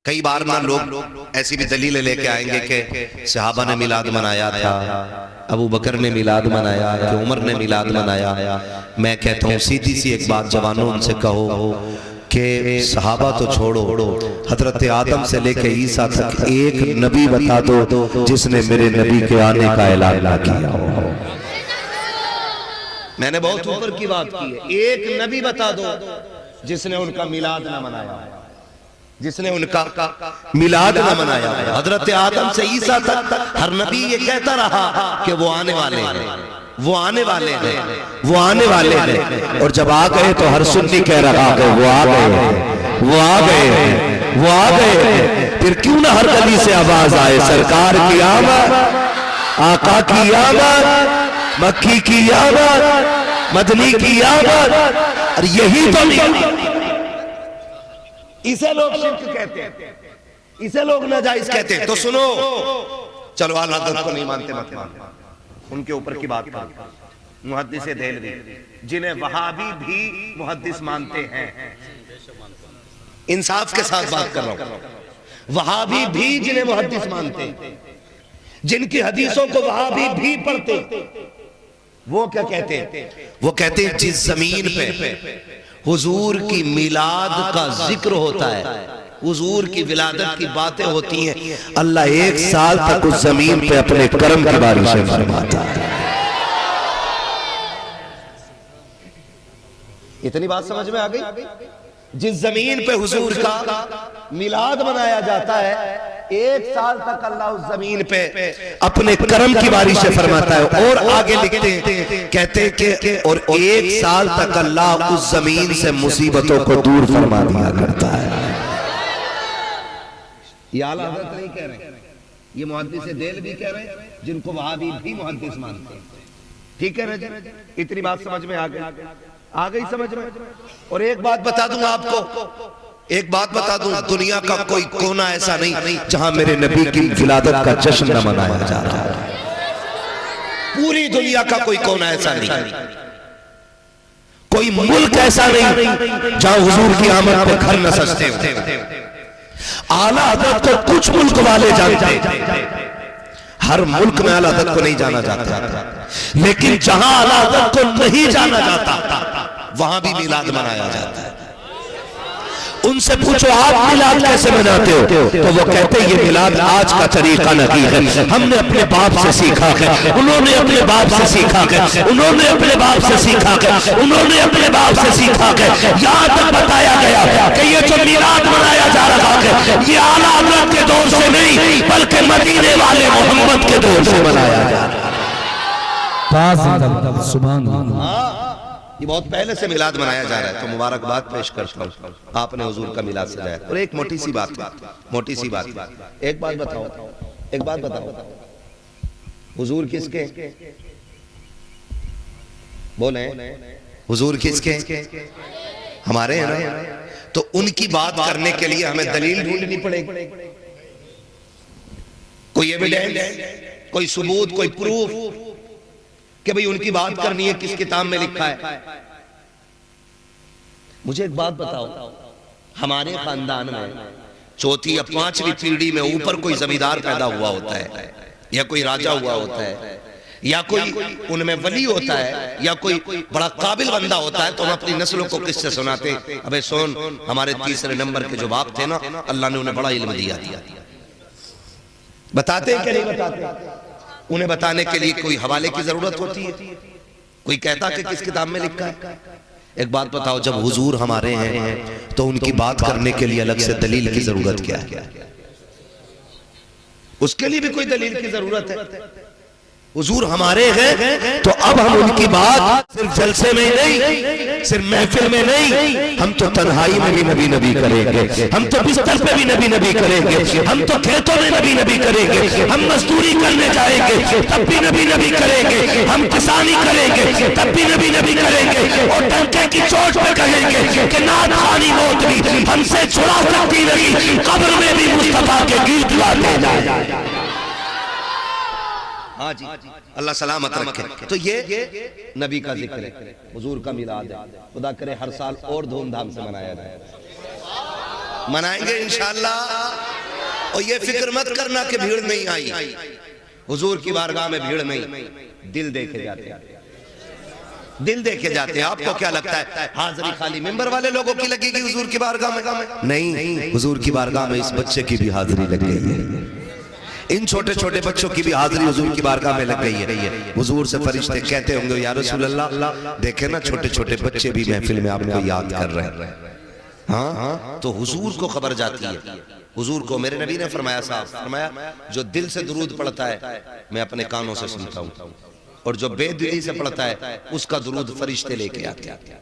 कई बार ना लोग ऐसी भी दलीलें लेके आएंगे कि सहाबा ने मिलाद मनाया था, अबू बकर ने मिलाद मनाया, कि उमर ने मिलाद मनाया। मैं कहता हूँ सीधी सी एक बात जवानों उनसे कहो कि सहाबा तो छोड़ो, हजरत आदम से लेके ईसा तक एक नबी बता दो जिसने मेरे नबी के आने का ऐलान ना किया हो। मैंने बहुत ऊपर की बात की है, एक नबी बता दो जिसने उनका मिलाद ना मनाया, जिसने उनका मिलाद ना मनाया। हजरत आदम से ईसा तक हर नबी ये कहता रहा कि वो आने वाले हैं, वो आने वाले हैं, वो आने वाले हैं। और जब आ गए तो हर सुन्नी कह रहा कि वो आ गए, वो आ गए, वो आ गए। फिर क्यों ना हर गली से आवाज आए, सरकार की आमद, आका की आमद, मक्की की आमद, मदनी की आमद। और यही तो नहीं, इसे लोग शिर्क कहते हैं, इसे लोग नाजायज कहते हैं। तो सुनो, चलो आला हज़रत को नहीं मानते मत मानो, उनके ऊपर की बात करो। मुहद्दिस देहलवी जिन्हें वहाबी भी मुहद्दिस मानते हैं, इंसाफ के साथ बात कर रहा हूं, वहाबी भी जिन्हें मुहद्दिस मानते हैं, जिनकी हदीसों को वहाबी भी पढ़ते, वो क्या कहते हैं? वो कहते हैं जिस जमीन पे हुजूर की मिलाद का जिक्र होता है, हुजूर की विलादत की बातें होती हैं, अल्लाह एक साल तक उस जमीन पे अपने करम की बारिशें फरमाता है। इतनी बात समझ में आ गई? जिस जमीन पे हुजूर का मिलाद मनाया जाता है, एक साल तक अल्लाह उस जमीन पे अपने करम की बारिशें फरमाता है। और आगे लिखते हैं, कहते हैं कि और एक साल तक अल्लाह उस जमीन से मुसीबतों को दूर फरमा दिया करता है। ये आला हज़रत नहीं कह रहे, ये मुहद्दिस देहलवी कह रहे हैं, जिनको वहाबी भी मुहद्दिस मानते हैं। ठीक है ना? इतनी बात समझ में आ गई? आ गई समझ में? और एक बात बता दूं आपको, एक बात बता दूं, दुनिया का कोई कोना ऐसा नहीं जहां मेरे नबी की विलादत का जश्न न मनाया जा रहा है। पूरी दुनिया का कोई कोना ऐसा नहीं, कोई मुल्क ऐसा नहीं जहां हुजूर की आमद पे घर न सजते हो। आला हज़रत को कुछ मुल्क वाले जानते, हर मुल्क में आला हज़रत को नहीं जाना जाता, लेकिन जहां आला हज़रत को नहीं जाना जाता वहां भी मिलाद मनाया जाता है। उनसे पूछो आप मिलाद कैसे मनाते हो, तो वो कहते हैं ये मिलाद आज का तरीका नहीं है, हमने अपने बाप से सीखा है, उन्होंने अपने बाप से सीखा है, उन्होंने अपने बाप से सीखा है, उन्होंने अपने बाप से सीखा है। यहाँ तक बताया गया कि ये जो मिलाद मनाया जा रहा है, ये आला हज़रत के दौर से नहीं बल्कि मदीने वाले मोहम्मद के दौर से मनाया जा रहा है। सुभान अल्लाह, ये बहुत पहले से मिलाद मनाया जा रहा है। तो मुबारकबाद पेश करता हूं, आपने हुजूर का मिलाद सजाया। और एक मोटी सी बात, मोटी सी बात, एक बात बताओ, एक बात बताओ, हुजूर किसके? बोले हुजूर किसके? हमारे हैं ना। तो उनकी बात करने के लिए हमें दलील ढूंढनी पड़ेगी, कोई एविडेंस, कोई सबूत, कोई प्रूफ कि भाई उनकी बात करनी है, किस किताब में लिखा है। मुझे एक बात बताओ, हमारे खानदान में चौथी या पांचवी पीढ़ी में ऊपर कोई जमींदार पैदा हुआ होता है, या कोई राजा हुआ होता है, या कोई उनमें वली होता है, या कोई बड़ा काबिल बंदा होता है, तो हम अपनी नस्लों को किससे सुनाते? अबे सुन, हमारे तीसरे नंबर के जो बाप थे ना, अल्लाह ने उन्हें बड़ा इल्म दिया। बताते हैं कि नहीं बताते? उन्हें बताने के लिए कोई हवाले की जरूरत होती है, कोई कहता कि किस किताब में लिखा है। एक बात बताओ, जब हुजूर हमारे हैं तो उनकी बात करने के लिए अलग से दलील की जरूरत क्या है? उसके लिए भी कोई दलील की जरूरत है? हुजूर हमारे हैं तो अब हम उनकी बात सिर्फ जलसे में नहीं, सिर्फ महफिल में नहीं, हम तो तन्हाई में भी नबी नबी करेंगे, हम तो बिस्तर पे भी नबी नबी करेंगे, हम तो खेतों में नबी नबी करेंगे, हम मजदूरी करने जाएंगे तब भी नबी नबी करेंगे, हम किसानी करेंगे तब भी नबी नबी करेंगे, और डंके की चोट पे कहेंगे कि नादानी मौत भी हमसे छुड़ा सकती नहीं, कब्र में भी मुस्तफा के गीत गाते जाए। हाँ जी, अल्लाह सलामत रखे। तो ये नबी का जिक्र है, हुजूर का मिलाद है। खुदा करे हर साल और धूमधाम से मनाया जाए, मनाएंगे इंशाअल्लाह। और ये फिक्र मत करना कि भीड़ नहीं आई, हुजूर की बारगाह में भीड़ नहीं, दिल देखे जाते हैं, दिल देखे जाते हैं। आपको क्या लगता है हाजिरी खाली मेंबर वाले लोगों की लगेगी हुजूर की बारगाह में? नहीं, हुजूर की बारगाह में इस बच्चे की भी हाजिरी लग गई है, इन छोटे छोटे बच्चों की भी हाजिरी हुजूर की बारगाह में लग गई है। हुजूर से फरिश्ते कहते होंगे या रसूल अल्लाह, देखे ना छोटे छोटे बच्चे भी महफिल में आपको याद कर रहे हैं। हाँ, तो हुजूर को खबर जाती है। हुजूर को मेरे नबी ने फरमाया, साहब फरमाया, जो दिल से दुरूद पढ़ता है मैं अपने कानों से सुनता हूँ, और जो बेदिली से पढ़ता है उसका दुरूद फरिश्ते लेके आते हैं।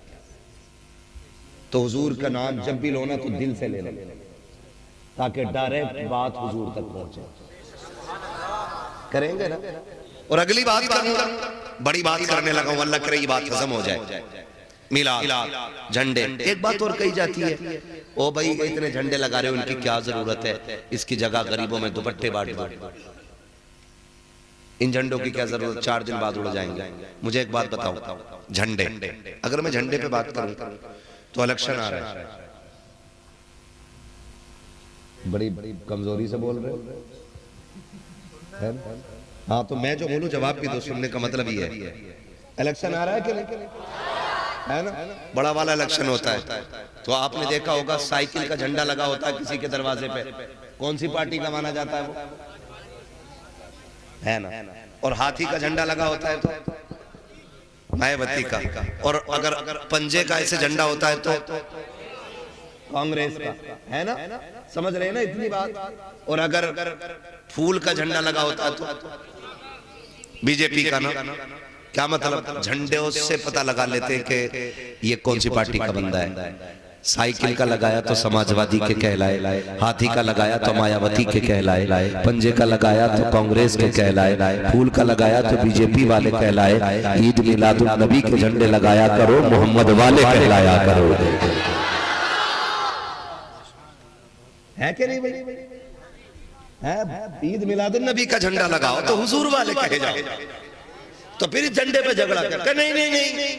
तो हुजूर का नाम जब भी लो ना तो दिल से ले लो, ताकि डायरेक्ट बात हुजूर तक पहुंचे। करेंगे ना? और अगली बात करूंगा, बड़ी बात करने लगा हूं, अल्लाह करे ये बात हजम हो जाए। मिलाद, झंडे, एक बात और कही जाती है, ओ भाई इतने झंडे लगा रहे हो, इनकी क्या जरूरत है, इसकी जगह गरीबों में दुपट्टे बांट दो। इन झंडों की क्या जरूरत, 4 दिन बाद उड़ जाएंगे। मुझे एक बात बताओ, झंडे, अगर मैं झंडे पे बात करूं तो इलेक्शन आ रहा है, बड़ी बड़ी कमजोरी से बोल रहे हो। हाँ, तो मैं जो बोलूं जवाब भी दो, सुनने का मतलब ये है, इलेक्शन आ रहा है कि नहीं, है ना? बड़ा वाला इलेक्शन होता है, तो आपने देखा होगा साइकिल का झंडा लगा होता है किसी के दरवाजे पे, कौन सी पार्टी का माना जाता है वो, है ना? और हाथी का झंडा लगा होता है तो मायावती का, और अगर पंजे का ऐसे झंडा होता है तो कांग्रेस का, है ना? समझ रहे हैं ना इतनी बात? और अगर फूल का झंडा लगा होता है तो बीजेपी का ना। क्या मतलब, झंडे से पता लगा लेते हैं कि ये कौन सी पार्टी का बंदा है। साइकिल का लगाया तो समाजवादी के कहलाए, हाथी का लगाया तो मायावती के कहलाए, पंजे का लगाया तो कांग्रेस के कहलाए, फूल का लगाया तो बीजेपी वाले कहलाए। ईद मिलादुन नबी के झंडे लगाया करो, मोहम्मद वाले कहलाया करो। है कि नहीं भाई? ईद मिलादुन नबी का झंडा लगाओ तो हुजूर वाले कहे जाओ, तो फिर इस झंडे पे झगड़ा कर, नहीं नहीं नहीं,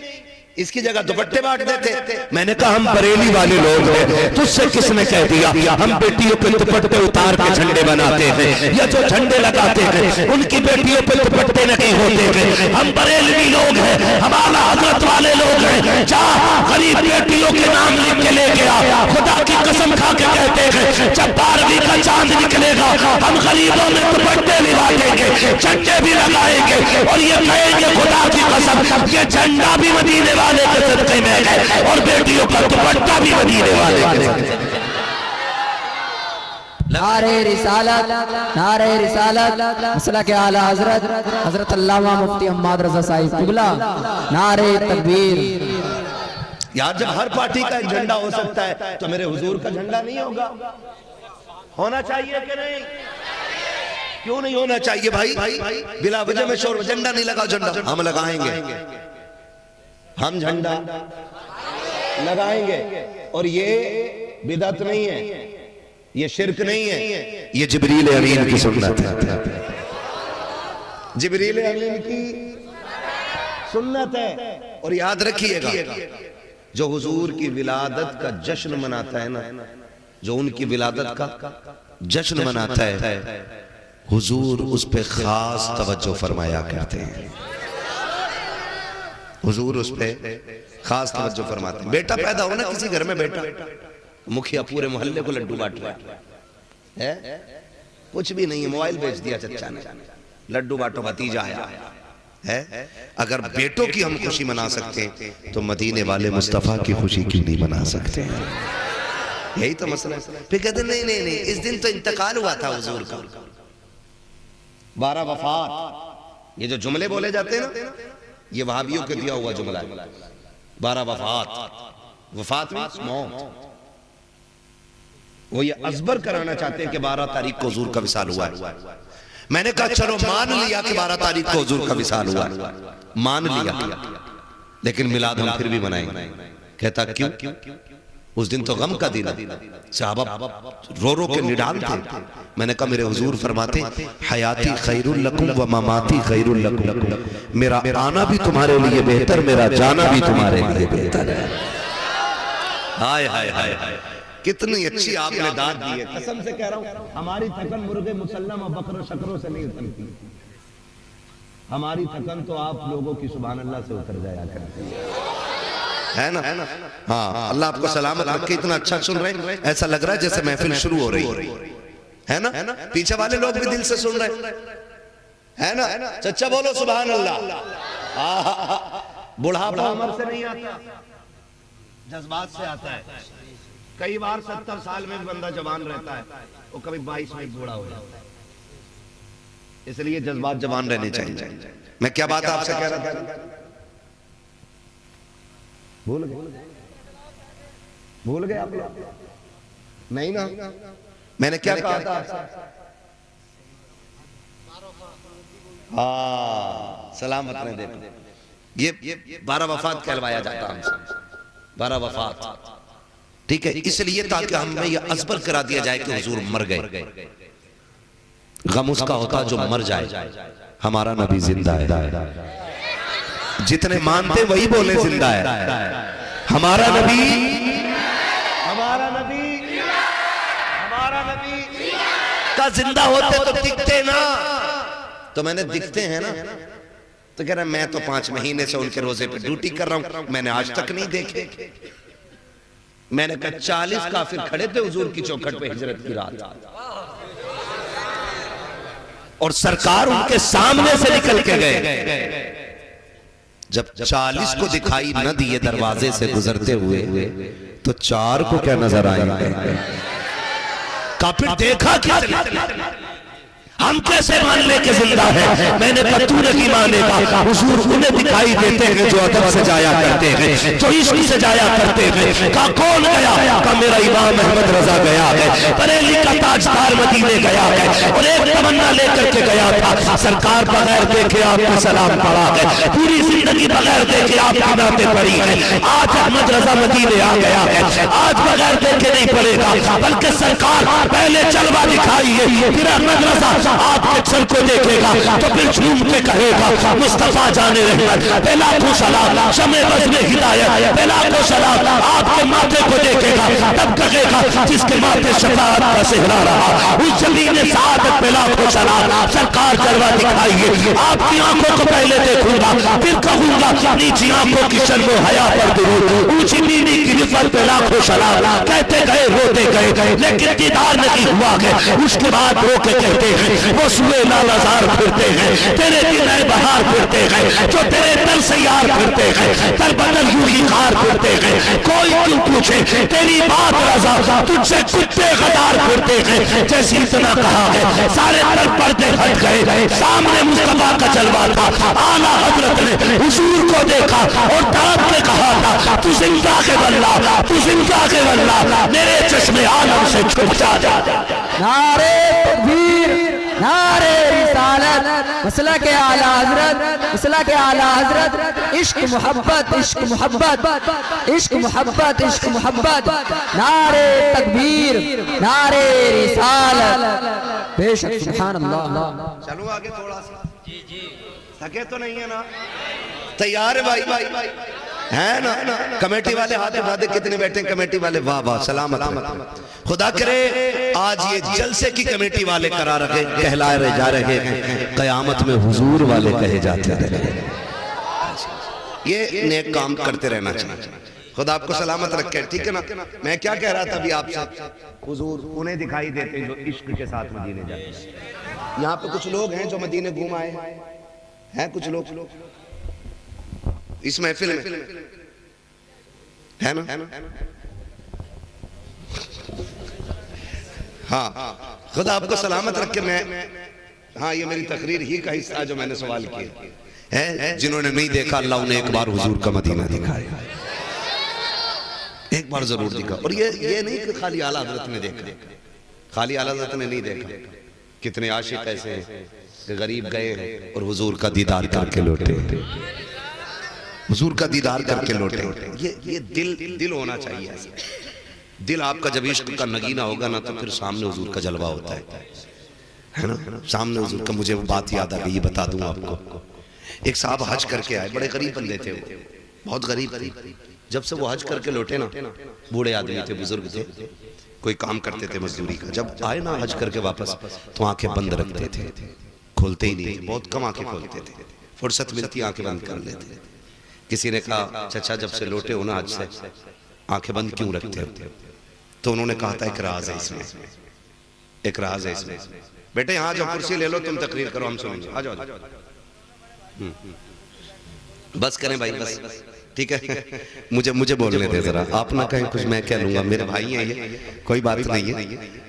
इसकी जगह दुपट्टे बांट देते। मैंने कहा हम बरेली वाले लोग हैं, तुझसे किसने कह दिया हम बेटियों पे दुपट्टे उतार के झंडे बनाते हैं, या जो झंडे लगाते हैं उनकी बेटियों पे दुपट्टे नहीं होते हैं। हम बरेलवी लोग हैं, हमारा हजरत वाले लोग हैं। जा गरीब बेटियों के नाम लिख के ले गया, खुदा की कसम खा के कहते हैं जब 12वीं का चांद निकलेगा हम गरीबों में दुपट्टे भी बांटेंगे, झंडे भी लगाएंगे, और ये कहेंगे खुदा की कसम ये झंडा भी मदीने वाले के सदके में है, और बेटियों का दुपट्टा भी मदीने वाले के सदके में। नारे रिसालत, नारे रिसालत, मसला के आला हजरत हजरत अल्लामा मुफ्ती अहमद रजा साहिब किबला, नारे तकबीर। यार जब हर पार्टी का एक झंडा हो सकता है तो मेरे हुजूर का झंडा नहीं होगा? होना चाहिए कि नहीं? क्यों नहीं होना चाहिए भाई? बिला वजह में शोर, झंडा नहीं लगा, झंडा हम लगाएंगे, हम झंडा लगाएंगे। और ये बिदअत नहीं है, ये शिरक नहीं है, ये जिब्रील अमीन की सुन्नत है, जिब्रील अमीन की सुन्नत है। और याद रखिएगा जो हुजूर की विलादत का जश्न मनाता है ना, जो उनकी विलादत का जश्न मनाता है, हुजूर उस पे खास तवज्जो फरमाया करते हैं। हुजूर उस पे खास तवज्जो फरमाते हैं। बेटा पैदा हो ना किसी घर में, बेटा मुखिया पूरे मोहल्ले को लड्डू बांट रहा है, कुछ भी नहीं है, मोबाइल बेच दिया चचा ने, लड्डू बांटो भतीजा आया है। अगर बेटों की हम खुशी मना सकते हैं तो मदीने वाले मुस्तफा की खुशी क्यों नहीं मना सकते हैं? यही तो मसला है। फिर कहते नहीं नहीं नहीं, इस दिन तो इंतकाल हुआ था हुजूर का, 12 वफात। ये जो जुमले बोले जाते हैं ना, ये वहाबियों के दिया हुआ जुमला है। 12 वफात, वफात में मौत। वो ये अजबर कराना चाहते हैं कि 12 तारीख को हुजूर का विसाल हुआ है। मैंने कहा चलो मान लिया कि 12 तारीख को हुजूर का विसाल हुआ, मान लिया, लेकिन मिलाद हम फिर भी मनाएंगे। कहता क्यों? उस दिन तो गम का दिन है, सहाबा रो रो के निडाल थे। मैंने कहा मेरे हुजूर फरमाते हयाती खैरुल लकुम व ममाती खैरुल लकुम, मेरा आना भी तुम्हारे लिए बेहतर, मेरा जाना भी तुम्हारे लिए बेहतर है। हाय हाय हाय हाय। कितनी अच्छी आपने दाद दी है, कसम से कह रहा हूं। हमारी थकन मुर्गे मुसल्लम और बकरों शकरों से नहीं उतरती, हमारी थकन तो आप लोगों की सुभान अल्लाह से उतर जाया करती है ना। हाँ, अल्लाह आपको सलामत रखे। इतना अच्छा सुन रहे हैं, ऐसा लग रहा है जैसे महफिल शुरू हो रही है ना। पीछे वाले लोग भी दिल से सुन रहे है ना। सच्चा बोलो सुभान अल्लाह। बुढ़ापा उम्र से नहीं आता, जज्बात से आता है। कई बार 70 साल में बंदा जवान रहता है, वो कभी 22 में बूढ़ा हो जाता है। इसलिए जज्बात जवान रहने चाहिए। मैं क्या बात आपसे कह रहा था, भूल गए आप लोग? नहीं ना, मैंने क्या कहा था आपसे? हाँ, सलामत ने देखो, ये 12 वफात कहलवाया जाता है हमसे, 12 वफात। ठीक है, इसलिए ताकि हमें यह अज़बर करा दिया जाए कि हुजूर मर गए। गम उसका होता जो मर जाए, हमारा नबी जिंदा है। जितने मानते वही बोले जिंदा है। हमारा नबी का जिंदा होते तो दिखते ना, तो मैंने दिखते हैं ना, तो कह रहा मैं तो 5 महीने से उनके रोजे पे ड्यूटी कर रहा हूं, मैंने आज तक नहीं देखे। मैंने कहा 40 काफिर खड़े थे हुजूर की चौखट पे हिजरत की रात, और सरकार उनके सामने से निकल के गए। जब 40 को दिखाई न दिए दरवाजे से गुजरते हुए, तो 4 को क्या नजर आएंगे? काफिर देखा क्या, हम कैसे मान ले के जिंदा है? मैंने कहा तू नहीं मानेगा। हुजूर उन्हें दिखाई देते हैं जो अदब से जाया करते हैं, जो इश्क से जाया करते हैं। कहा कौन गया? कहा मेरा इमाम अहमद रजा गया है, बरेली का ताजदार मदीने गया है, और एक तमन्ना लेकर के गया था, सरकार बगैर देखे आपको सलाम पड़ा है, पूरी जिंदगी बगैर देखे आपकी नाते पड़ी है। आज अहमद रजा मदीने आ गया है, आज बगैर देखे नहीं पड़ेगा, बल्कि सरकार पहले जलवा दिखाई है, फिर अहमद रजा आपके सर को देखेगा तो फिर झूम के कहेगा मुस्तफा जाने रहमत, बेला को सलाम, शमे बज़्म हिदायत, बेला को सलाम। आपके माथे को देखेगा तब कहेगा जिसके माथे शफाअत का सेहरा रहा, उस जमीन सादत बेला को सलाम। सरकार जलवा दिखाइए, आपकी आंखों को पहले देखूंगा, फिर कहूंगा नीची आंखों की शर्म हया पर दुरूद, ऊंची नीली की रिफत बेला को सलाम। कहते गए रोते गए, लेकिन दीदार नहीं हुआ है। उसके बाद रो के कहते हैं वो सुए लालजार फिरते हैं, तेरे दिल बहार फिरते हैं, जो तेरे दर से यार फिरते हैं, दर बदल यूं कार फिरते हैं। कोई क्यों पूछे तेरी बात रजा, तुझसे कुत्ते गदार फिरते हैं। जैसे इतना कहा है सारे दर पर्दे हट गए, सामने मुस्तफा का जलवा था। आला हजरत ने हुजूर को देखा और तड़प के कहा था तू जिंदा के वल्ला, तू जिंदा के वल्ला, मेरे चश्मे आलम से छुप जा। नारे तकबीर, नारे रिसालत, मसला के आला हजरत, मसला के आला हजरत। इश्क मोहब्बत, इश्क मोहब्बत, इश्क मोहब्बत, इश्क मोहब्बत। नारे तकबीर, नारे रिसालत, बेशक सुभान अल्लाह। चलो आगे थोड़ा सा, थके तो नहीं है ना? तैयार है भाई? है ना? कमेटी वाले हाथ उठा दे, कितने बैठे हैं कमेटी वाले? वाह वाह, सलामत। खुदा करे आज ये जलसे की कमेटी वाले करा रहे, कहलाए जा रहे हैं, कयामत में हुजूर वाले कहे जाते रहे। ये नेक काम करते रहना चाहिए। खुदा आपको सलामत रखे, ठीक है ना? मैं क्या कह रहा था अभी आपसे, हुजूर उन्हें दिखाई देते जो इश्क के साथ मदीने जाते हैं। यहाँ पे कुछ लोग हैं जो मदीने घूम आए हैं, कुछ लोग इस महफिल में है ना? हाँ, खुदा आपको सलामत रखे। मैं हाँ, ये मेरी तकरीर ही का हिस्सा जो मैंने सवाल किया है। जिन्होंने नहीं देखा अल्लाह उन्हें एक बार हुजूर का मदीना दिखाए, एक बार जरूर दिखा। और ये नहीं कि खाली आला हजरत ने देखा, खाली आला हजरत ने नहीं देखा। कितने आशिक ऐसे हैं कि गरीब गए और हुजूर का दीदार करके लौटे, हुजूर का दीदार करके लौटे। ये दिल होना चाहिए। दिल आपका जब इश्क का नगीना होगा ना, तो फिर सामने हुजूर का जलवा होता है ना? सामने हुजूर का। मुझे वो बात याद आ गई, ये बता दूं आपको। एक साहब हज करके आए, बड़े गरीब बंदे थे, वो बहुत गरीब थे, जब से वो हज करके लौटे ना, बूढ़े आदमी थे, बुजुर्ग थे, कोई काम करते थे मजदूरी का, जब आए ना हज करके वापस तो आंखें बंद रखते थे, खोलते ही नहीं थे, बहुत कम आंखें खोलते थे, फुर्सत मिलती आंखें बंद कर लेते। किसी ने कहा चाचा जब से लौटे हो ना हज से आंखें बंद क्यों रखते हो? तो उन्होंने कहा था एक राज है इसमें, एक राज है इसमें। बेटे यहाँ जाओ, कुर्सी ले लो, तुम तकरीर करो, हम सुनेंगे, आ जाओ। बस करें भाई, बस ठीक है। मुझे बोलने दे जरा, आप ना कहें कुछ मैं कह लूंगा, मेरे भाई हैं ये, कोई बात नहीं है।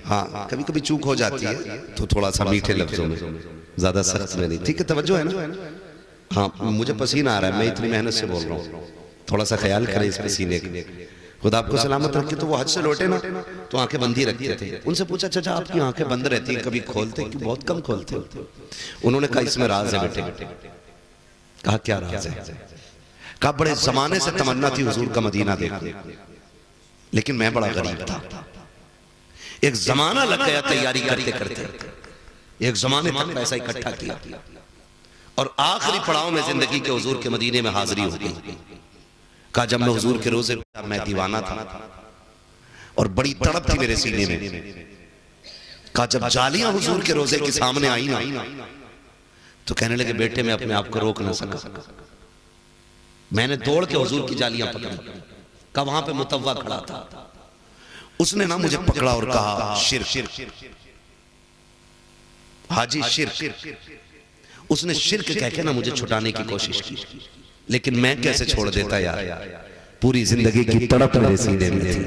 हाँ कभी कभी चूक हो जाती है तो थोड़ा सा मीठे लफ्जों में, ज्यादा सख्त में नहीं, ठीक है? तवज्जो है ना? हाँ मुझे पसीना आ रहा है, मैं इतनी मेहनत से बोल रहा हूँ, थोड़ा सा ख्याल करें इस पसीने का। खुदा आपको सलामत रखे। तो वो हज से लौटे ना तो आंखें बंद ही रखते थे। उनसे पूछा चाचा आपकी आंखें बंद रहती हैं, कभी खोलते क्यों? बहुत कम खोलते हो। उन्होंने कहा इसमें राज है बेटे। कहा क्या राज है? कहा बड़े जमाने से तमन्ना थी हुजूर का मदीना देखने, लेकिन मैं बड़ा गरीब था, एक जमाना लग गया तैयारी करते करते, एक जमाने तक पैसा इकट्ठा किया और आखिरी पड़ाव में जिंदगी के हुजूर के मदीने में हाजिरी हो गई। कहा जब मैं हुजूर के रोजे मैं दीवाना था और बड़ी तड़प थी मेरे सीने में। कहा जब जालियां हुजूर के रोजे के सामने आई ना तो कहने लगे बेटे मैं अपने आप को रोक ना सका, मैंने दौड़ के हुजूर की जालियां पकड़ी। कहा वहां पे मुतव्वा खड़ा था, उसने ना मुझे पकड़ा और कहा शिर्क, हाजी शिर्क। उसने शिर्क कह के ना मुझे छुटाने की कोशिश की, लेकिन मैं कैसे छोड़ देता यार, पूरी जिंदगी की तड़प मेरे सीने में थी।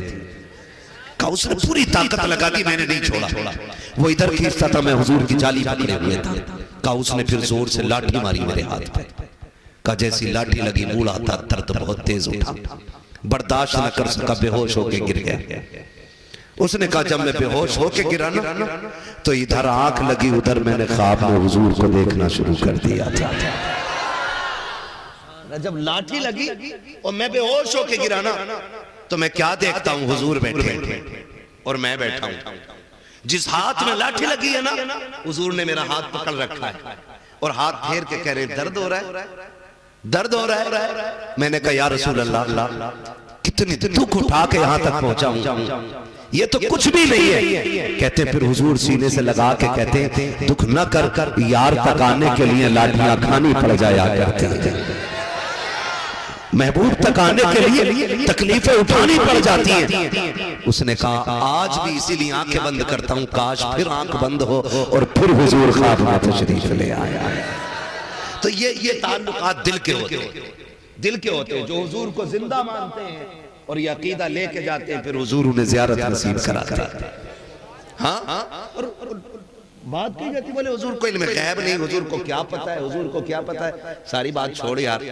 कहा उसने पूरी ताकत लगा दी, मैंने नहीं छोड़ा। वो इधर खींचता था, मैं हुजूर की जाली पकड़े हुए था। कहा उसने फिर जोर से लाठी मारी मेरे हाथ पे। कहा जैसी लाठी लगी बूढ़ा था, दर्द बहुत तेज उठा, बर्दाश्त न कर सका, बेहोश होके गिर गया। उसने कहा जब मैं बेहोश होके गिरा ना तो इधर आंख लगी, उधर मैंने ख्वाब में हुजूर को देखना शुरू कर दिया था। जब लाठी लगी और मैं बेहोश होके गिरा ना तो मैं क्या देखता हूं, हुजूर बैठे और मैं बैठा हूं। जिस हाथ में लाठी लगी है ना हुजूर ने मेरा हाथ पकड़ रखा है और हाथ फेर के कह रहे दर्द हो रहा है, दर्द हो रहा है। मैंने कहा या रसूल अल्लाह कितनी दुख उठा के यहां तक पहुंचा हूं, ये तो कुछ भी नहीं है। कहते फिर हुजूर सीने से लगा के कहते दुख न कर यार तक आने के लिए लाठियां खानी पड़ जाया करती है, महबूब तक आने के लिए तकलीफें उठानी पड़ जाती हैं। उसने कहा आज भी इसीलिए आंखें बंद करता हूं, काश फिर आंख बंद हो और फिर हुजूर ख्वाब में तशरीफ ले आया। तो ये ताल्लुकात दिल के होते हैं, दिल के होते हैं, जो हुजूर को जिंदा मानते हैं और ये अकीदा लेके जाते हैं, फिर हुजूर उन्हें ज़ियारत नसीब कराते हैं। हाँ और बात की जाती बोले हुजूर को इल्म गैब नहीं, हुजूर को क्या पता है, हुजूर को क्या पता है। सारी बात छोड़ यार,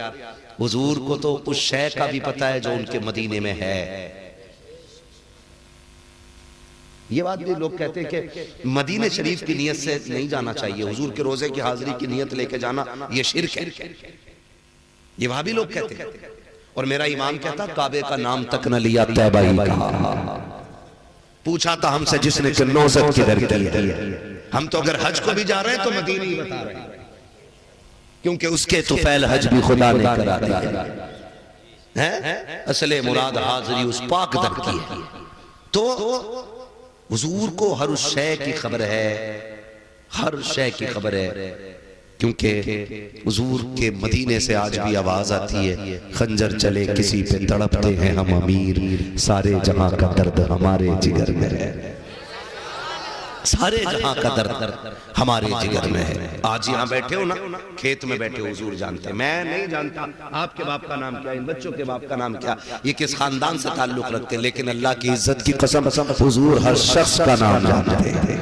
हुजूर को तो उस शय का भी पता है जो उनके मदीने में है। ये बात भी लोग कहते हैं कि मदीने शरीफ की नियत से नहीं जाना चाहिए, हुजूर के रोजे की हाजिरी की नियत लेके जाना ये शिर्क है, ये वहां भी लोग कहते हैं। और मेरा इमाम कहता काबे का नाम तक न लिया तैबा ही कहा। पूछा था हमसे जिसने कि नौज़त किधर की है, हम तो अगर हज को भी जा रहे हैं तो मदीने ही बता रहे हैं, क्योंकि उसके तो फैल हज भी खुदा ने करा दिया है। असले मुराद हाजिरी उस पाक दर की है। तो हुजूर को हर उस शय की खबर है, हर शय की खबर है, क्योंकि हुजूर के मदीने से आज भी आवाज आती है खंजर चले किसी पे तड़पते हैं हम अमीर, सारे जहां का दर्द हमारे जिगर में है, सारे जहां का दर्द हमारे जिगर में है। आज यहाँ बैठे हो ना, खेत में बैठे हो, हुजूर जानते हैं, मैं नहीं जानता आपके बाप का नाम क्या, इन बच्चों के बाप का नाम क्या, ये किस खानदान से ताल्लुक रखते हैं, लेकिन अल्लाह की इज्जत की कसम हुजूर हर शख्स का नाम जानते हैं,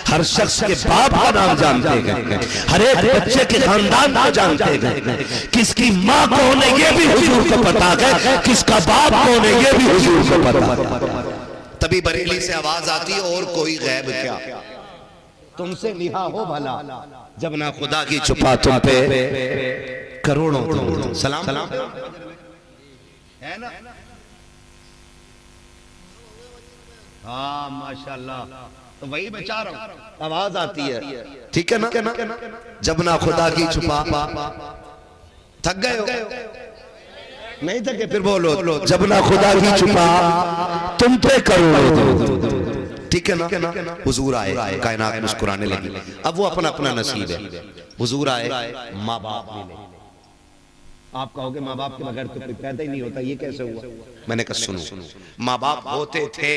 हर शख्स के बाप का नाम जानते हैं, हर एक बच्चे के खानदान को जानते हैं, किसकी माँ कौन है ये भी हुजूर को पता है, किसका बाप कौन है ये भी हुजूर को पता है। तभी बरेली से आवाज आती है और कोई गैब क्या, तुमसे लिहा हो भला जब ना खुदा की छुपा तुम पे करोड़ों सलाम है ना। हाँ माशाल्लाह, तो वही मैं चाह रहा हूं, आवाज आती है, ठीक है ना। जब ना खुदा की छुपा, थक गए हो नहीं थके फिर बोलो, जब ना खुदा की छुपा तुम पे करोड़ों दो। ठीक है ना? हुजूर आए, कायनात मुस्कुराने लगी। अब वो अपना अपना नसीब है। हुजूर आए, माँ बाप मिले। आप कहोगे माँ बाप के बगैर तो कोई पैदा ही नहीं होता, ये कैसे हुआ? मैंने कहा सुनो, माँ बाप होते थे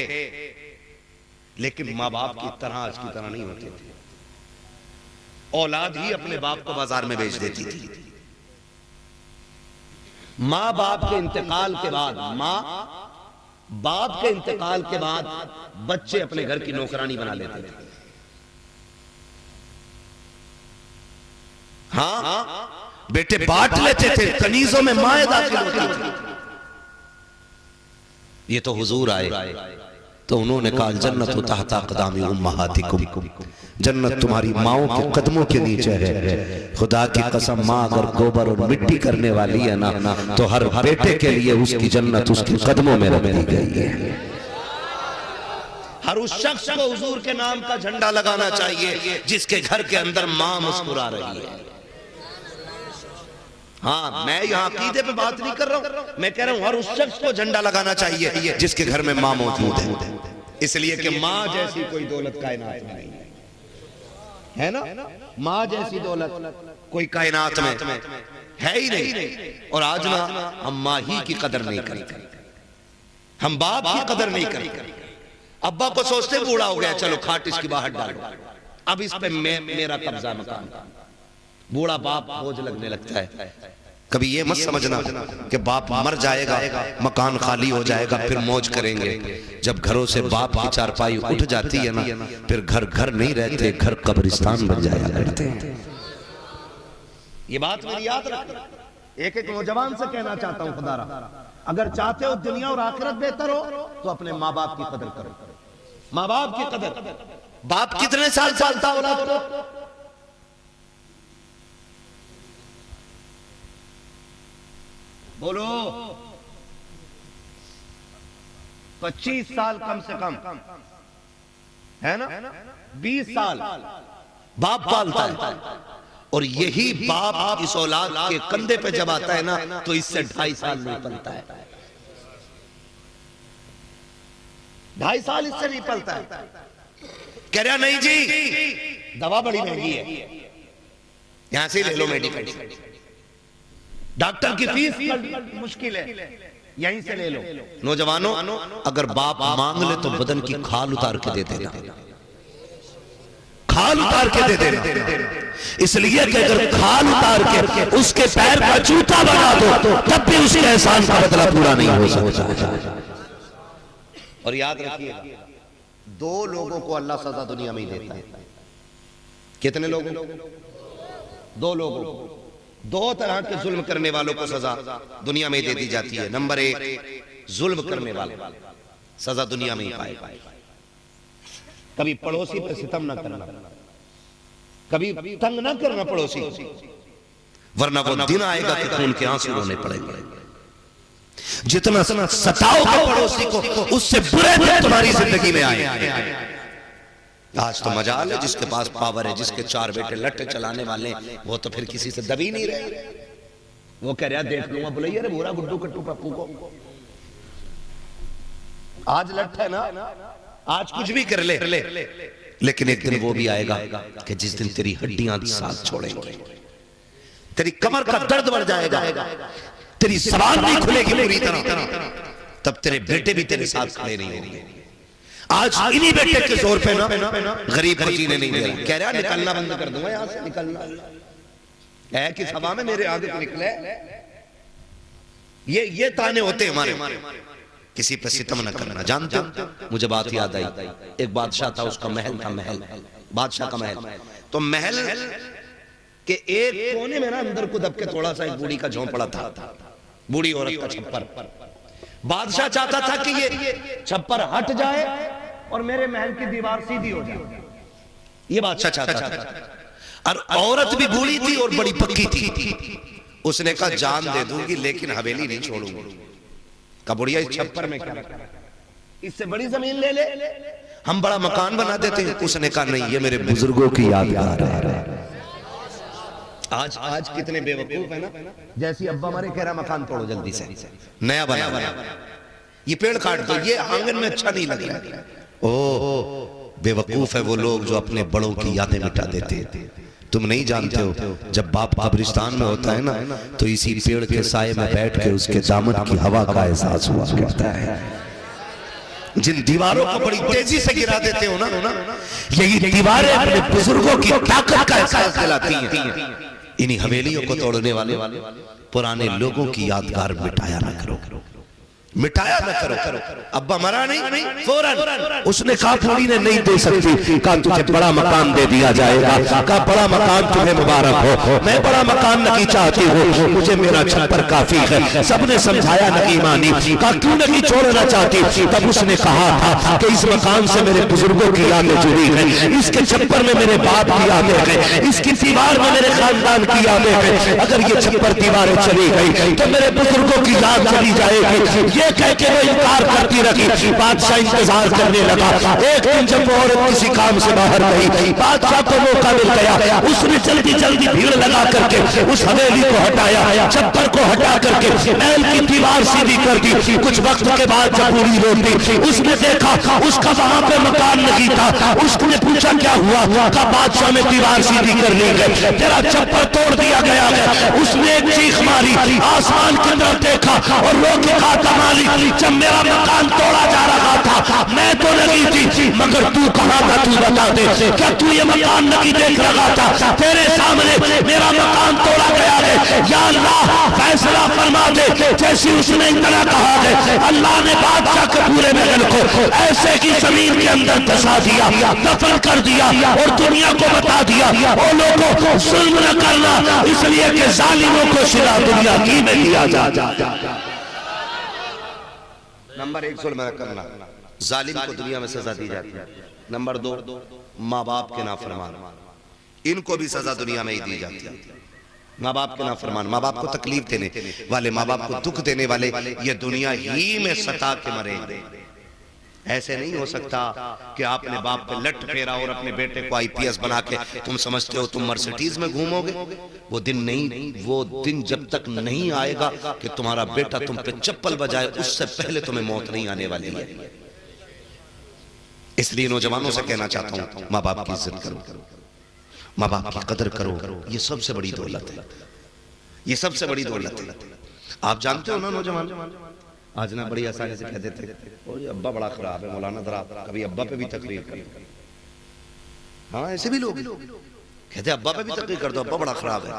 लेकिन माँ बाप की तरह आज की तरह नहीं होते थे। औलाद ही अपने बाप को बाजार में बेच देती थी। माँ बाप के इंतकाल के बाद, बाप के इंतकाल के बाद बच्चे अपने घर की नौकरानी बना लेते थे। हाँ, बेटे बांट लेते थे, कनीजों में माएं दाखिल होती थी। ये तो हुजूर आए तो उन्होंने कहा जन्नत तहता क़दामी उम्महातिकुम, जन्नत तुम्हारी माओं के कदमों के नीचे है। खुदा की कसम, माँ अगर गोबर और मिट्टी करने वाली है ना, तो हर बेटे के लिए उसकी जन्नत उसके कदमों में रख दी गई है। हर उस शख्स को हुजूर के नाम का झंडा लगाना चाहिए जिसके घर के अंदर माँ मुस्कुरा रही है। हाँ, मैं यहाँ अकीदे पे बात नहीं कर रहा हूँ, मैं कह रहा हूँ हर उस शख्स को झंडा लगाना चाहिए जिसके घर में माँ मौजूद है। इसलिए कि माँ जैसी कोई दौलत कायनात में नहीं है ना? माँ जैसी दौलत कोई कायनात में है ही नहीं। और आज ना हम माँ ही की कदर नहीं करते, हम बाप की कदर नहीं करते। अब्बा को सोचते बूढ़ा हो गया, चलो खाट इसकी बाहर डालो, अब इस पे मेरा कब्जा मकान। बूढ़ा बाप बोझ लगने लगता है। कभी ये मत समझना कि बाप मर जाएगा, मकान खाली हो जाएगा, फिर मौज करेंगे। जब घरों से बाप की चारपाई उठ जाती है ना, फिर घर घर नहीं रहते, घर कब्रिस्तान बन जाया करते हैं। ये बात मेरी याद रखना। एक एक नौजवान से कहना चाहता हूं, खुदारा अगर चाहते हो दुनिया और आखिरत बेहतर हो तो अपने माँ बाप की कदर करो। माँ बाप की कदर। बाप कितने साल पालता औलाद को? बोलो 25 साल कम से कम है ना? 20 साल बाप पालता है, और यही बाप इस औलाद के कंधे पे जब आता है ना, तो इससे 2.5 साल नहीं पलता है। 2.5 साल इससे नहीं पलता है। कह रहा नहीं जी, दवा बड़ी महंगी है, यहां से ले लो मेडिकल, डॉक्टर की फीस मुश्किल है, यहीं से ले लो। नौजवानों, अगर बाप मांग ले तो बदन की खाल उतार के दे देना, खाल उतार के दे देना। इसलिए कि अगर खाल उतार के उसके पैर का जूता बना दो, तब भी उसके एहसान का बदला पूरा नहीं हो सकता। और याद रखिए, 2 लोगों को अल्लाह सजा दुनिया में ही देता है। कितने लोगों? 2 लोगों को। 2 तरह के जुल्म करने वालों को सजा दुनिया में दे दी जाती है। नंबर 1, जुल्म करने वाले सजा दुनिया में ही पाए। कभी पड़ोसी पर सितम ना करना, कभी तंग ना करना पड़ोसी, वरना वो दिन आएगा कि खून के आंसू रोने पड़ेंगे। जितना सताओगे पड़ोसी को, उससे बुरे दिन तुम्हारी जिंदगी में आए। आज तो मजाल है, जिसके पास पावर है, जिसके 4 बेटे लट्टे चलाने वाले, वो तो फिर किसी से दबी नहीं रहे। वो कह रहा देख लूंगा, बोले अरे बुरा गुड्डू कट्टू पप्पू को, आज लट है ना, आज कुछ भी कर ले, लेकिन एक दिन वो भी आएगा कि जिस दिन तेरी हड्डियां साथ छोड़ेंगे, तेरी कमर का दर्द बढ़ जाएगा, तेरी जबान नहीं खुलेगी पूरी तरह, तब तेरे बेटे भी तेरे साथ खड़े नहीं होंगे। आज इन्हीं बेटे के जोर पे ना गरीब को जीने नहीं दे रहा। कह रहा निकलना बंद कर दूंगा यहां से, निकलना है कि हवा में मेरे आगे निकले। ये ताने होते हमारे, किसी पे सितम न करना। जानते हो, मुझे बात याद आई, एक बादशाह था, उसका महल था, महल, बादशाह का महल। तो महल के एक कोने में ना अंदर को दब के थोड़ा सा एक बूढ़ी का झोंपड़ा था, बूढ़ी औरत का छप्पर। बादशाह चाहता था कि ये छप्पर हट जाए और मेरे महल की दीवार सीधी हो जाए, ये बादशाह चाहता था। और औरत भी बूढ़ी थी और बड़ी पक्की थी। उसने कहा जान दे दूंगी लेकिन हवेली नहीं छोड़ूंगी। का बुढ़िया इस छप्पर में क्या, इससे बड़ी जमीन ले ले, हम बड़ा मकान बना देते हैं। उसने कहा नहीं, ये मेरे बुजुर्गों की यादगार है। आज आज कितने बेवकूफ है ना, जैसी अब्बा हमारे कह रहा मकान तोड़ो जल्दी से, नया बना, ये पेड़ काट दो, ये आंगन में अच्छा नहीं लग रहा। ओ बेवकूफ है वो लोग जो अपने बड़ों की यादें मिटा देते। तुम नहीं जानते हो, जब बाप कब्रिस्तान में होता है ना, तो इसी पेड़ के साए में बैठ के उसके दामन की हवा का एहसास हुआ करता है। जिन दीवारों को बड़ी तेजी से गिरा देते हो ना, यही दीवारें अपने बुजुर्गों की ताकत का एहसास दिलाती हैं। इन्हीं हवेलियों को तोड़ने वाले पुराने लोगों की यादगार मिटाया ना करो, मिटाया न करो। अब्बा मरा नहीं, फौरन उसने कहा पूरी ने नहीं दे सकती, कहा तुझे बड़ा मकान दे दिया जाएगा, कहा बड़ा मकान तुम्हें मुबारक हो, मैं बड़ा मकान नहीं चाहती हूँ, मुझे मेरा छप्पर काफी है। सबने समझाया नहीं मानी, कहा क्यों नहीं छोड़ना चाहती। तब उसने कहा था कि इस मकान से मेरे बुजुर्गों की यादें जुड़ी है, इसके छप्पर में मेरे बाप की यादें हैं, इसकी दीवार में मेरे खानदान की यादें हैं। अगर ये छप्पर दीवारें चली गई तो मेरे बुजुर्गों की याद चली जाएगी। ये कह के वो इनकार करती रही। बादशाह इंतजार करने लगा। एक दिन जब वो औरत किसी काम से बाहर गई, बादशाह को मौका मिल गया। उसने जल्दी जल्दी भीड़ लगा करके उस हवेली को हटाया, छप्पर को हटा करके महल की दीवार सीधी कर दी। कुछ वक्त के बाद जब पूरी लौटी, उसने देखा उसका वहां पे मकान नहीं था। उसने पूछा क्या हुआ, का बादशाह में दीवार सीधी कर ली गई, तेरा छप्पर तोड़ दिया गया है। उसने एक चीख मारी, आसमान की तरफ देखा और लोग कहा जब मेरा मकान तोड़ा जा रहा था मैं तो नहीं थी, मगर तू कहां था, तू बता दे, क्या तू ये मकान नहीं देख रहा था? तेरे सामने मेरा मकान तोड़ा गया है। या अल्लाह फैसला फरमा दे। जैसे उसने इतना कहा है, अल्लाह ने बादशाह के पूरे महल को ऐसे की जमीन के अंदर धसा दिया, दफन कर दिया और दुनिया को बता दिया वो लोगों जुल्म न करना, इसलिए कि जालिमों को सिला दुनिया की में दिया जा। नंबर 1 जुल्म न करना, जालिम को दुनिया में सजा दी जाती है। नंबर 2 माँ बाप के नाफरमान, इनको भी सजा दुनिया में ही दी जाती है। माँ बाप के नाफरमान, माँ बाप को तकलीफ देने वाले, माँ बाप को दुख देने वाले, ये दुनिया ही में सता के मरेंगे। ऐसे नहीं हो सकता कि आपने बाप पे लट फेरा और अपने बेटे को आईपीएस बना के तुम समझते हो तुम मर्सिडीज में घूमोगे। वो दिन नहीं, वो दिन जब तक नहीं आएगा कि तुम्हारा बेटा तुम पे चप्पल बजाए, उससे पहले तुम्हें मौत नहीं आने वाली है। इसलिए नौजवानों से कहना चाहता हूं, माँ बाप की इज्जत करो, माँ बाप की कदर करो। ये सबसे बड़ी दौलत है, ये सबसे बड़ी दौलत है। आप जानते हो ना नौजवान, आज ना बड़ी आसानी से कह देते अब्बा बड़ा खराब है, मौलाना जरा कभी अब्बा पे भी तकरीर कर। हाँ ऐसे भी लोग कहते अब्बा पे भी तकरीर कर दो, अब्बा बड़ा खराब है।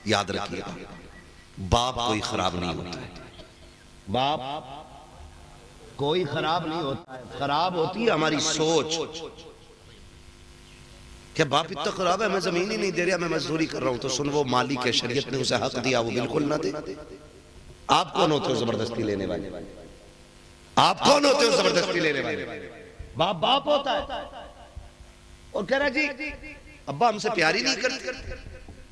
याद रखिएगा, बाप कोई खराब नहीं होता है, बाप कोई खराब नहीं होता है, खराब होती है हमारी सोच। क्या बाप इतना खराब है, मैं जमीन ही नहीं दे रहा, मैं मजदूरी कर रहा हूं, तो सुन वो मालिक है, शरीयत ने उसे हक दिया, वो बिल्कुल ना दे। आप कौन होते हो जबरदस्ती लेने वाले? आप कौन होते हो जबरदस्ती लेने वाले? बाप बाप होता है। और कह रहा जी अब्बा हमसे प्यार ही नहीं करते।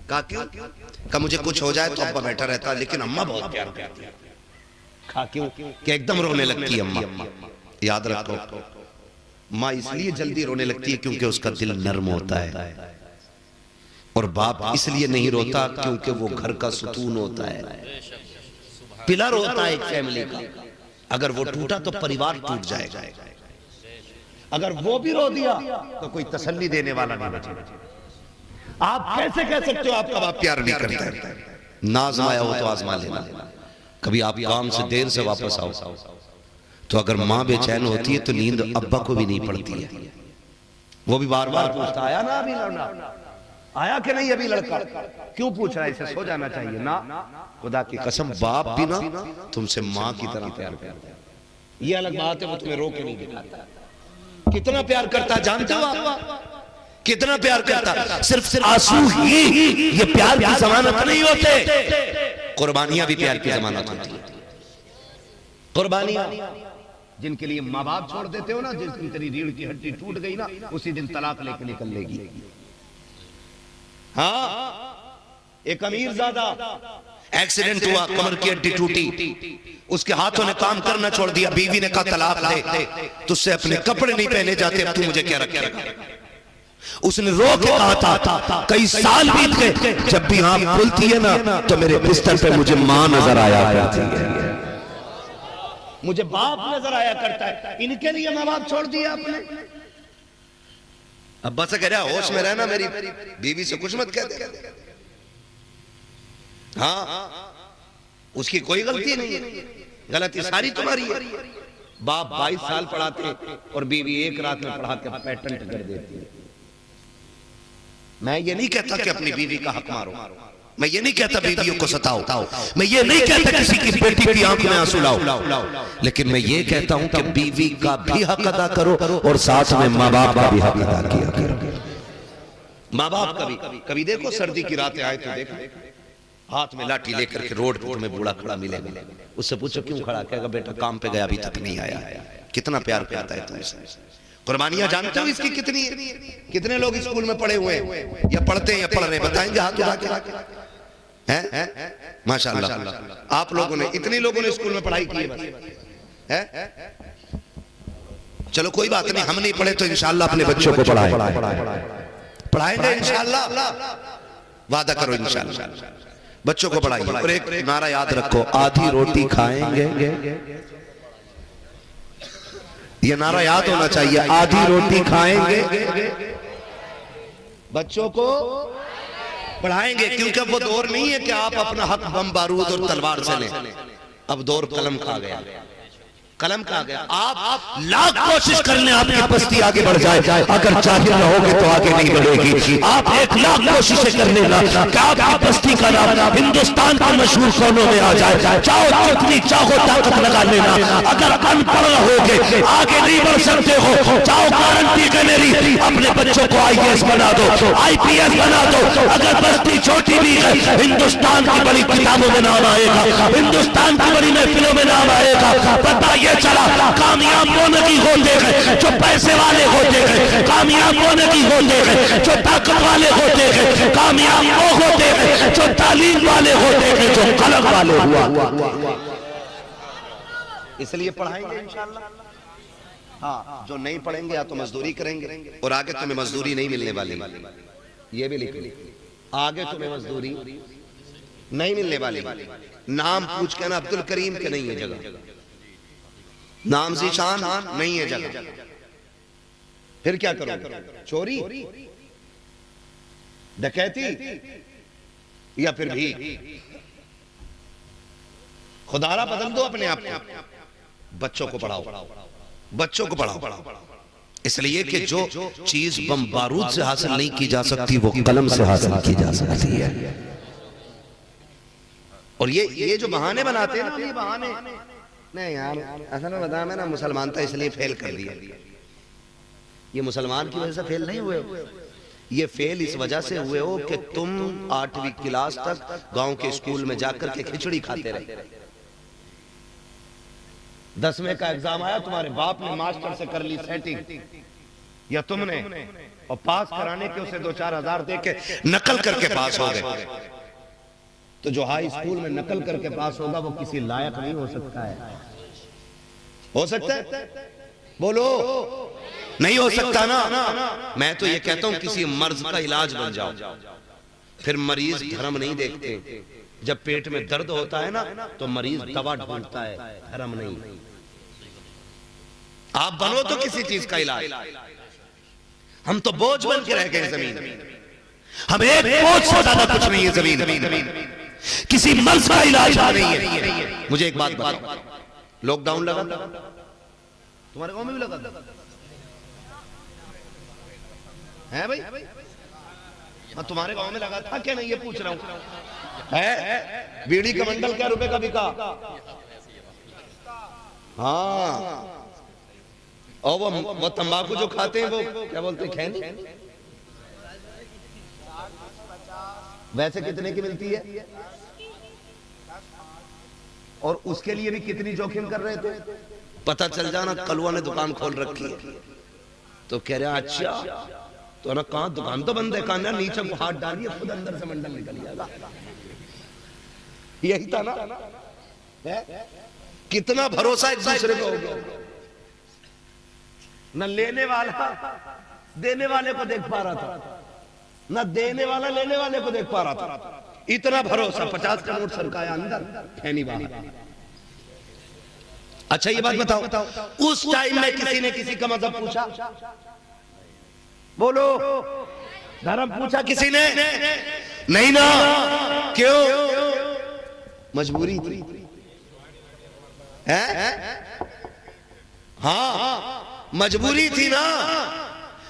कहा क्यों? कहा मुझे कुछ हो जाए तो अब्बा बैठा रहता, लेकिन अम्मा बहुत प्यार करती है। कहा क्यों? कि एकदम रोने लगती है अम्मा। याद रखो, माँ इसलिए जल्दी रोने लगती है क्योंकि उसका दिल नर्म होता है, और बाप इसलिए नहीं रोता क्योंकि वो घर का सुकून होता है, पिलर होता है एक फैमिली का। अगर वो टूटा तो परिवार टूट जाएगा। अगर वो भी रो दिया तो कोई तसल्ली देने वाला नहीं बचेगा। आप कैसे कह सकते हो आपका बाप प्यार नहीं करता है? ना आजमाया हो तो आजमा लेना। कभी आप काम से देर से वापस आओ तो अगर माँ बेचैन होती है तो नींद अब्बा को भी नहीं पड़ती है। वो भी बार बार पूछता आया ना अभी लड़ना, आया कि नहीं अभी लड़का, क्यों पूछ रहा है, इसे सो जाना चाहिए ना। खुदा की कसम बाप भी ना तुमसे माँ की तरह प्यार करता है। ये अलग बात है, वो तुम्हें रो के नहीं दिखाता कितना प्यार करता। जानते हो आप कितना प्यार करता? सिर्फ आंसू ही ये प्यार की जमानत नहीं होते, कुर्बानियां भी प्यार की जमानत होती है। कुर्बानियां जिनके लिए माँ बाप छोड़ देते हो ना, जिस दिन तेरी रीढ़ की हड्डी टूट गई ना, उसी दिन तलाक लेके निकल लेगी। हाँ, एक अमीरजादा एक्सीडेंट हुआ, कमर की हड्डी टूटी, उसके हाथों ने काम करना छोड़ दिया, बीवी ने कहा तलाक दे, तुझसे अपने कपड़े नहीं पहने जाते, अब तू मुझे क्या रखेगा। उसने रो के कहा था, कई साल बीत गए, जब भी आंख खुलती है ना तो मेरे बिस्तर पे मुझे मां नजर आया करती है, मुझे बाप नजर आया करता है। इनके लिए माँ बाप छोड़ दिया आपने। अब्बा से कह रहा होश में रहना, मेरी बीवी से कुछ मत कह दे। हाँ, उसकी कोई गलती नहीं है, गलती सारी तुम्हारी है। बाप 22 साल पढ़ाते और बीवी एक रात में पढ़ा के पेटेंट कर देती है। मैं ये नहीं कहता कि अपनी बीवी का हक मारो, मैं ये नहीं कहता बीवियों को सताओ, मैं ये नहीं कहता किसी की बेटी की आंख में आंसू लाओ, लेकिन मैं ये कहता हूं कि बीवी का भी हक अदा करो और साथ में माँ बाप का भी हक अदा किया करो। माँ बाप का भी, कभी देखो सर्दी की रातें आए तो देखो हाथ में लाठी लेकर के रोड पर तुम्हें बूढ़ा खड़ा मिलेगा, उससे पूछो क्यों खड़ा, कहेगा बेटा काम पे गया अभी तक नहीं आया। कितना प्यार करता है तुमसे। कुर्बानियां जानते हो इसकी कितनी है? कितने लोग स्कूल में पढ़े हुए हैं या पढ़ते हैं या पढ़ रहे हैं, बताएंगे हाथ उठा के? हैं माशाल्लाह, आप लोगों ने, इतने लोगों ने स्कूल में पढ़ाई की है बस, है? चलो कोई बात नहीं, हम नहीं पढ़े तो इंशाल्लाह अपने बच्चों को पढ़ाएंगे इंशाल्लाह, वादा करो इंशाल्लाह बच्चों को पढ़ाइए। और एक नारा याद रखो, आधी रोटी खाएंगे, ये नारा याद होना चाहिए, आधी रोटी खाएंगे, बच्चों को पढ़ाएंगे। क्योंकि अब वो दौर नहीं है कि आप अपना हक बम बारूद और तलवार से लें, अब दौर कलम का आ गया, कलम का आ गया। आप लाख कोशिश कर लें आपकी बस्ती आगे बढ़ जाए, अगर जाहिर रहोगे तो आगे नहीं बढ़ेगी। आप 1 लाख कोशिशें कर लेना कि आपकी बस्ती का नाम हिंदुस्तान के मशहूर कोनों में आ जाए, चाहो कितनी चाहो ताकत लगा लेना, अगर अनपढ़ रहोगे आगे नहीं बढ़ सकते हो। चाहो गारंटी है मेरी, अपने बच्चों को IAS बना दो, IPS बना दो, अगर बस्ती छोटी भी है हिंदुस्तान की बड़ी किताबों में नाम आएगा, हिंदुस्तान की बड़ी महफिलों में नाम आएगा। पता ये चला, कामयाब होने की होते हैं जो पैसे वाले होते हैं, कामयाब होने की होते हैं जो ताकत वाले होते हैं, कामयाब वो होते हैं जो तालीम वाले होते हैं, जो कलम वाले हुआ। इसलिए पढ़ाएंगे इंशाल्लाह। हाँ, जो नहीं पढ़ेंगे या तो मजदूरी करेंगे और आगे तुम्हें मजदूरी नहीं मिलने वाली, ये भी लिख लो, आगे तुम्हें मजदूरी नहीं मिलने वाली। नाम पूछ के ना अब्दुल करीम के नहीं है जगह, नाम ज़ीशान नहीं है जगह, फिर क्या करोगे? चोरी, डकैती या फिर भी खुदारा बदल दो अपने आप को। बच्चों को पढ़ाओ, बच्चों को पढ़ाओ, इसलिए कि जो चीज बम बारूद से हासिल नहीं की जा सकती वो कलम से हासिल की जा सकती है। और ये जो बहाने बनाते हैं ना, ये बहाने नहीं यार, असल में बताया मैं ना, मुसलमान था इसलिए फेल कर दिया। ये मुसलमान की वजह से फेल नहीं हुए, ये फेल इस वजह से हुए हो कि तुम 8वीं क्लास तक गांव के स्कूल में जाकर के खिचड़ी खाते रहे। 10वें का एग्जाम आया, तुम्हारे बाप ने मास्टर से कर ली सेटिंग या तुमने, और पास कराने के उसे 2-4 हजार दे के नकल करके पास हो गए। तो जो हाई स्कूल में नकल करके पास होगा वो किसी लायक नहीं हो सकता है। हो सकता है? बोलो, नहीं हो सकता ना। मैं तो ये कहता हूं किसी मर्ज का इलाज बन जाओ। फिर मरीज धर्म नहीं देखते, जब पेट में दर्द होता है ना तो मरीज दवा ढूंढता है, धर्म नहीं। आप बनो तो किसी चीज का इलाज। हम तो बोझ बन के रह गए जमीन, हम एक बोझ से ज्यादा कुछ नहीं है जमीन, किसी मर्ज का इलाज नहीं है। मुझे एक बात बताओ, लॉकडाउन लगा तुम्हारे गांव में भी लगा है भाई? तुम्हारे गांव में लगा था क्या नहीं, ये पूछ रहा हूं। है बीड़ी का बंडल क्या रुपए का बिका? हाँ, और वो तंबाकू जो खाते हैं वो क्या बोलते हैं, खैनी, वैसे कितने की मिलती है? और उसके लिए भी कितनी जोखिम कर रहे थे। पता चल जाना कलुआ ने दुकान खोल रखी है, तो कह रहे अच्छा, तो ना कहा दुकान तो बंद है, कहा ना नीचे को हाथ डालिए खुद अंदर से मंडल निकल जाएगा। यही था ना, कितना भरोसा एक दूसरे को हो गया। न लेने वाला देने वाले को देख पा रहा था, ना देने वाला लेने वाले को देख पा रहा था। इतना भरोसा, 50 का नोट सरकाया अंदर, खैनी बाहर। अच्छा ये बात बताओ, उस टाइम में किसी ने किसी का मजहब पूछा? बोलो, धर्म पूछा किसी ने? नहीं ना। क्यों? मजबूरी थी। हाँ, मजबूरी थी ना।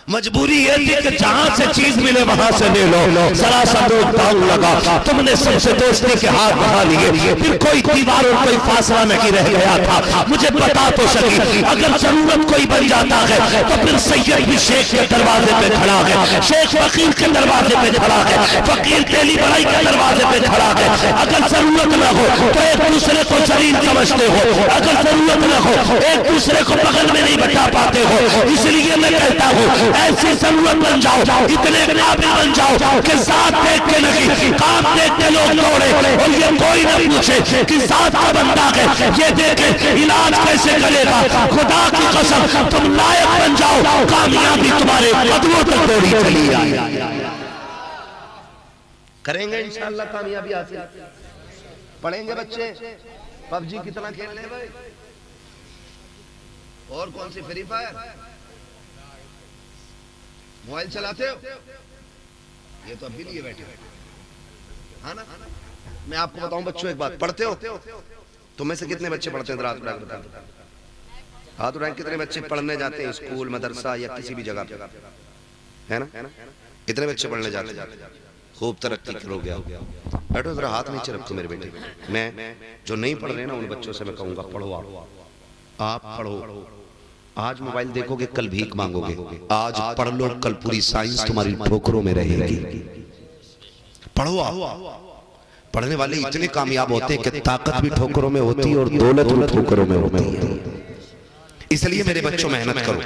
मजबूरी ये थी कि जहां से चीज मिले वहां से ले लो। सरासर रोज दांव लगा, तुमने सबसे दोस्ती के हाथ बढ़ा लिए, फिर कोई दीवार और कोई फासला नहीं रह गया था। मुझे बता तो सकी, अगर जरूरत कोई बन जाता है तो फिर सैयद भी शेख के दरवाजे पे खड़ा है, शेख फकीर के दरवाजे पे खड़ा है, फकीर तेली बड़ाई के दरवाजे पे खड़ा है। अगर जरूरत न हो तो एक दूसरे को जलील समझते हो, अगर जरूरत न हो एक दूसरे को बगल में नहीं बैठा पाते हो। इसलिए मैं कहता हूँ ऐसी जरूरत बन जाओ, इतने काबिल बन जाओ कि साथ देख के नहीं, काम देख के लोग दौड़े और ये कोई न पूछे कि साथ का बंदा है, ये देखे इलाज कैसे करेगा। खुदा की कसम तुम लायक बन जाओ, कामयाबी तुम्हारे कदमों तक दौड़ी चली आए। करेंगे इंशाअल्लाह कामयाबी हासिल। पढ़ेंगे बच्चे, पबजी कितना खेल ले भाई, और कौन सी फ्री फायर, मोबाइल चलाते हो? ये तो अभी लिए बैठे हाँ ना। मैं आपको बताऊं बच्चों एक बात, पढ़ते हो? तुम में से कितने बच्चे पढ़ते हैं? रात को हाथ उठाएं। कितने बच्चे पढ़ने जाते हैं स्कूल, मदरसा या किसी भी जगह पे, है ना? इतने बच्चे पढ़ने जाते हैं, खूब तरक्की करोगे। बैठो जरा, हाथ नीचे रखो मेरे बेटे। मैं जो नहीं पढ़ रहे ना उन बच्चों से मैं कहूंगा पढ़ो, आप पढ़ो। आज मोबाइल देखोगे, कल भीख मांगोगे। आज पढ़ लो, कल पूरी साइंस तुम्हारी ठोकरों में रहेगी। पढ़ो। पढ़ने वाले इतने कामयाब होते हैं कि ताकत भी ठोकरों में होती है और दौलत भी ठोकरों में होती है। इसलिए मेरे बच्चों मेहनत करो,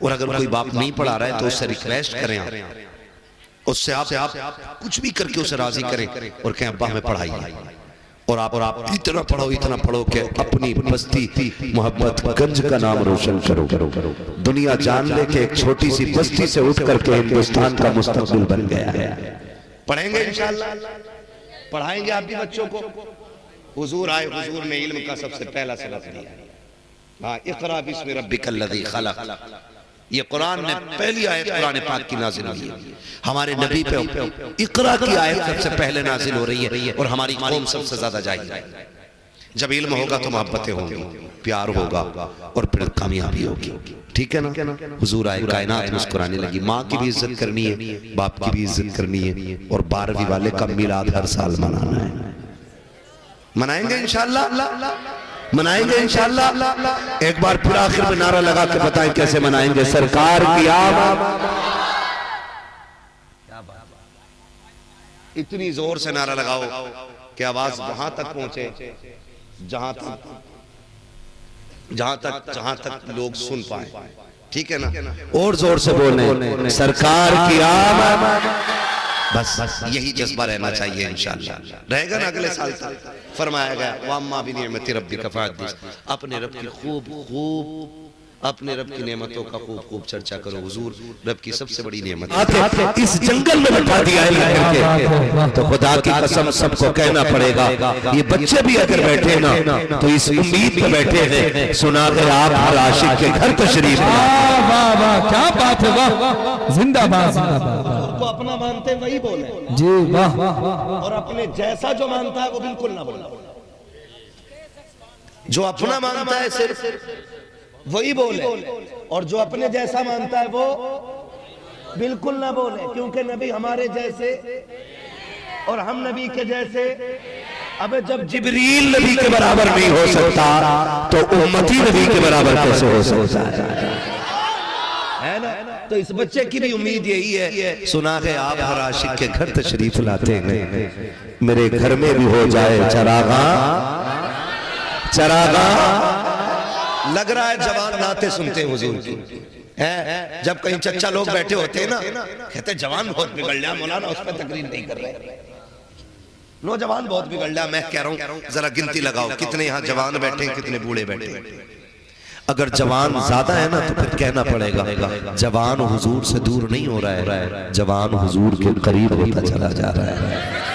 और अगर कोई बाप नहीं पढ़ा रहा है तो उससे रिक्वेस्ट करें, उससे आप कुछ भी करके उसे राजी करें और कहें अब्बा हमें पढ़ाइए। और आप इतना पढ़ो कि अपनी बस्ती मोहब्बतगंज का नाम रोशन करो। दुनिया जान ले कि एक छोटी सी बस्ती से उठ करके हिंदुस्तान का मुस्तकबिल बन गया है। पढ़ेंगे इंशाअल्लाह, पढ़ाएंगे आप भी बच्चों को। हुजूर आए, हुजूर ने इल्म का सबसे पहला सबक दिया। हाँ, इक़रा बिस्मि रब्बिकल लज़ी खलक़। ये कुरान ने पहली आयत कुरान पाक की नाजिल हुई है। हमारे नबी पे इक़रा की आयत सबसे पहले नाजिल हो रही है और हमारी कौम सबसे ज्यादा जाहिल है। जब इल्म होगा तो मोहब्बतें होंगी, प्यार होगा और फिर कामयाबी होगी। ठीक है ना? हुजूर आए, कायनात मुस्कुराने लगी। माँ की भी इज्जत करनी है, बाप की भी इज्जत करनी है, और 12वीं वाले का मिलाद हर साल मनाना है। मनाएंगे इंशाअल्लाह, मनाएंगे इंशाअल्लाह। एक बार फिर आखिर में नारा लगा के बताएं कैसे मनाएंगे। सरकार की आमद। इतनी जोर से नारा लगाओ कि आवाज वहां तक पहुंचे जहां तक लोग सुन पाए। ठीक है ना? और जोर से बोलने, सरकार की आमद। बस यही जज्बा रहना चाहिए इंशाअल्लाह। रहेगा ना अगले साल तक। फरमाया गया वाम्मा बिनिअमति रब्बिका फहद्दिस। अपने रब की खूब अपने रब की नेमतों का खूब चर्चा करो। हुजूर रब की सबसे बड़ी नेमत इस जंगल में बैठा दिया है, तो खुदा की कसम सबको कहना पड़ेगा। ये बच्चे भी अगर बैठे ना तो इस उम्मीद पे बैठे हैं, सुना के आप हर आशिक के घर तशरीफ। वाह, क्या बात है, वाह, जिंदाबाद। तो अपना मानते हैं वही बोले जी, वाह। और अपने जैसा जो मानता है वो बिल्कुल ना बोले। जो अपना मानता है सिर्फ वही बोले, और जो अपने जैसा मानता है वो बिल्कुल ना बोले। क्योंकि नबी हमारे जैसे और हम नबी के जैसे। अब जब जिब्रील नबी के बराबर नहीं हो सकता तो उम्मती नबी के बराबर कैसे हो सकता है ना? तो इस बच्चे की भी उम्मीद यही है। सुना है आप हर आशिक के घर तशरीफ लाते हैं, मेरे घर में भी हो जाए चरागा। लग रहा है जवान नाते सुनते हैं हुजूर की। जब कहीं चच्चा लोग बैठे होते हैं ना, कहते जवान बहुत बिगड़ गया मौलाना, उस पर तकरीर नहीं कर रहे। नौजवान बहुत बिगड़ गया। मैं कह रहा हूँ जरा गिनती लगाओ कितने यहाँ जवान बैठे हैं, कितने बूढ़े बैठे हैं। अगर जवान ज्यादा है ना तो फिर कहना पड़ेगा जवान हुजूर से दूर नहीं हो रहा है, जवान हुजूर के करीब होता चला जा रहा है।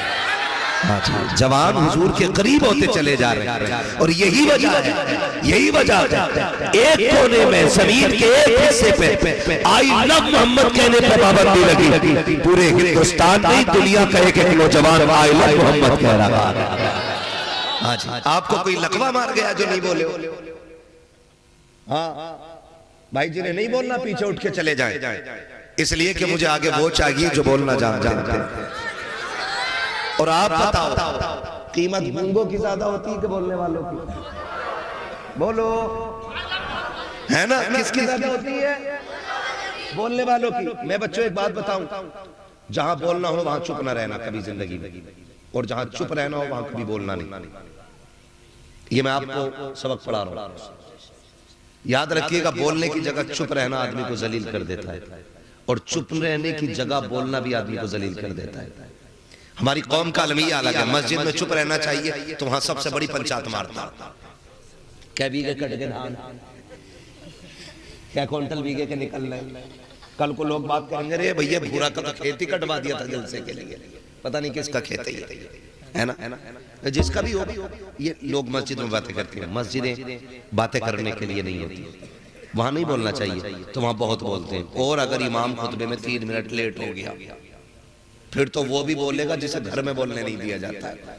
हाँ जी, जवान हुजूर के करीब होते चले जा रहे हैं। और यही वजह है, यही वजह है एक कोने में जमीन के एक हिस्से पे आई लव मोहम्मद कहने पे पाबंदी लगी, पूरे हिंदुस्तान नहीं दुनिया का एक नौजवान आई लव मोहम्मद कह रहा है। हाँ जी, आपको कोई लकवा मार गया जो नहीं बोले? हाँ भाई जी ने नहीं बोलना, पीछे उठ के चले जाएं, इसलिए कि मुझे आगे वो चाहिए जो बोलना जानते हैं। और आप बताओ कीमत गूंगों की ज्यादा होती है कि बोलने वालों की? बोलो, है ना? किसकी ज्यादा होती है? बोलने वालों की। मैं बच्चों एक बात बताऊं, जहां बोलना हो वहां चुप ना रहना कभी जिंदगी में, और जहां चुप रहना हो वहां कभी बोलना नहीं। ये मैं आपको सबक पढ़ा रहा हूं, याद रखिएगा। बोलने की जगह चुप रहना आदमी को जलील कर देता है, और चुप रहने की जगह बोलना भी आदमी को जलील कर देता है। हमारी कौम का अलमिया अलग है। मस्जिद में चुप रहना चाहिए तो वहां सबसे बड़ी पंचायत मारता, क्या बीघे कट के धान, क्या क्विंटल बीघे के निकल रहे। कल को लोग बात करेंगे, रे भैया भूरा का तो खेती कटवा दिया था जलसे के लिए, पता नहीं किसका खेत है ना? जिसका भी हो, ये लोग मस्जिद में बातें करते हैं। मस्जिदें बातें करने के लिए नहीं होती, वहां नहीं बोलना चाहिए, तो वहां बहुत बोलते हैं। और अगर इमाम खुतबे में 3 मिनट लेट हो गया फिर तो वो भी बोलेगा जिसे घर में बोलने नहीं दिया जाता है।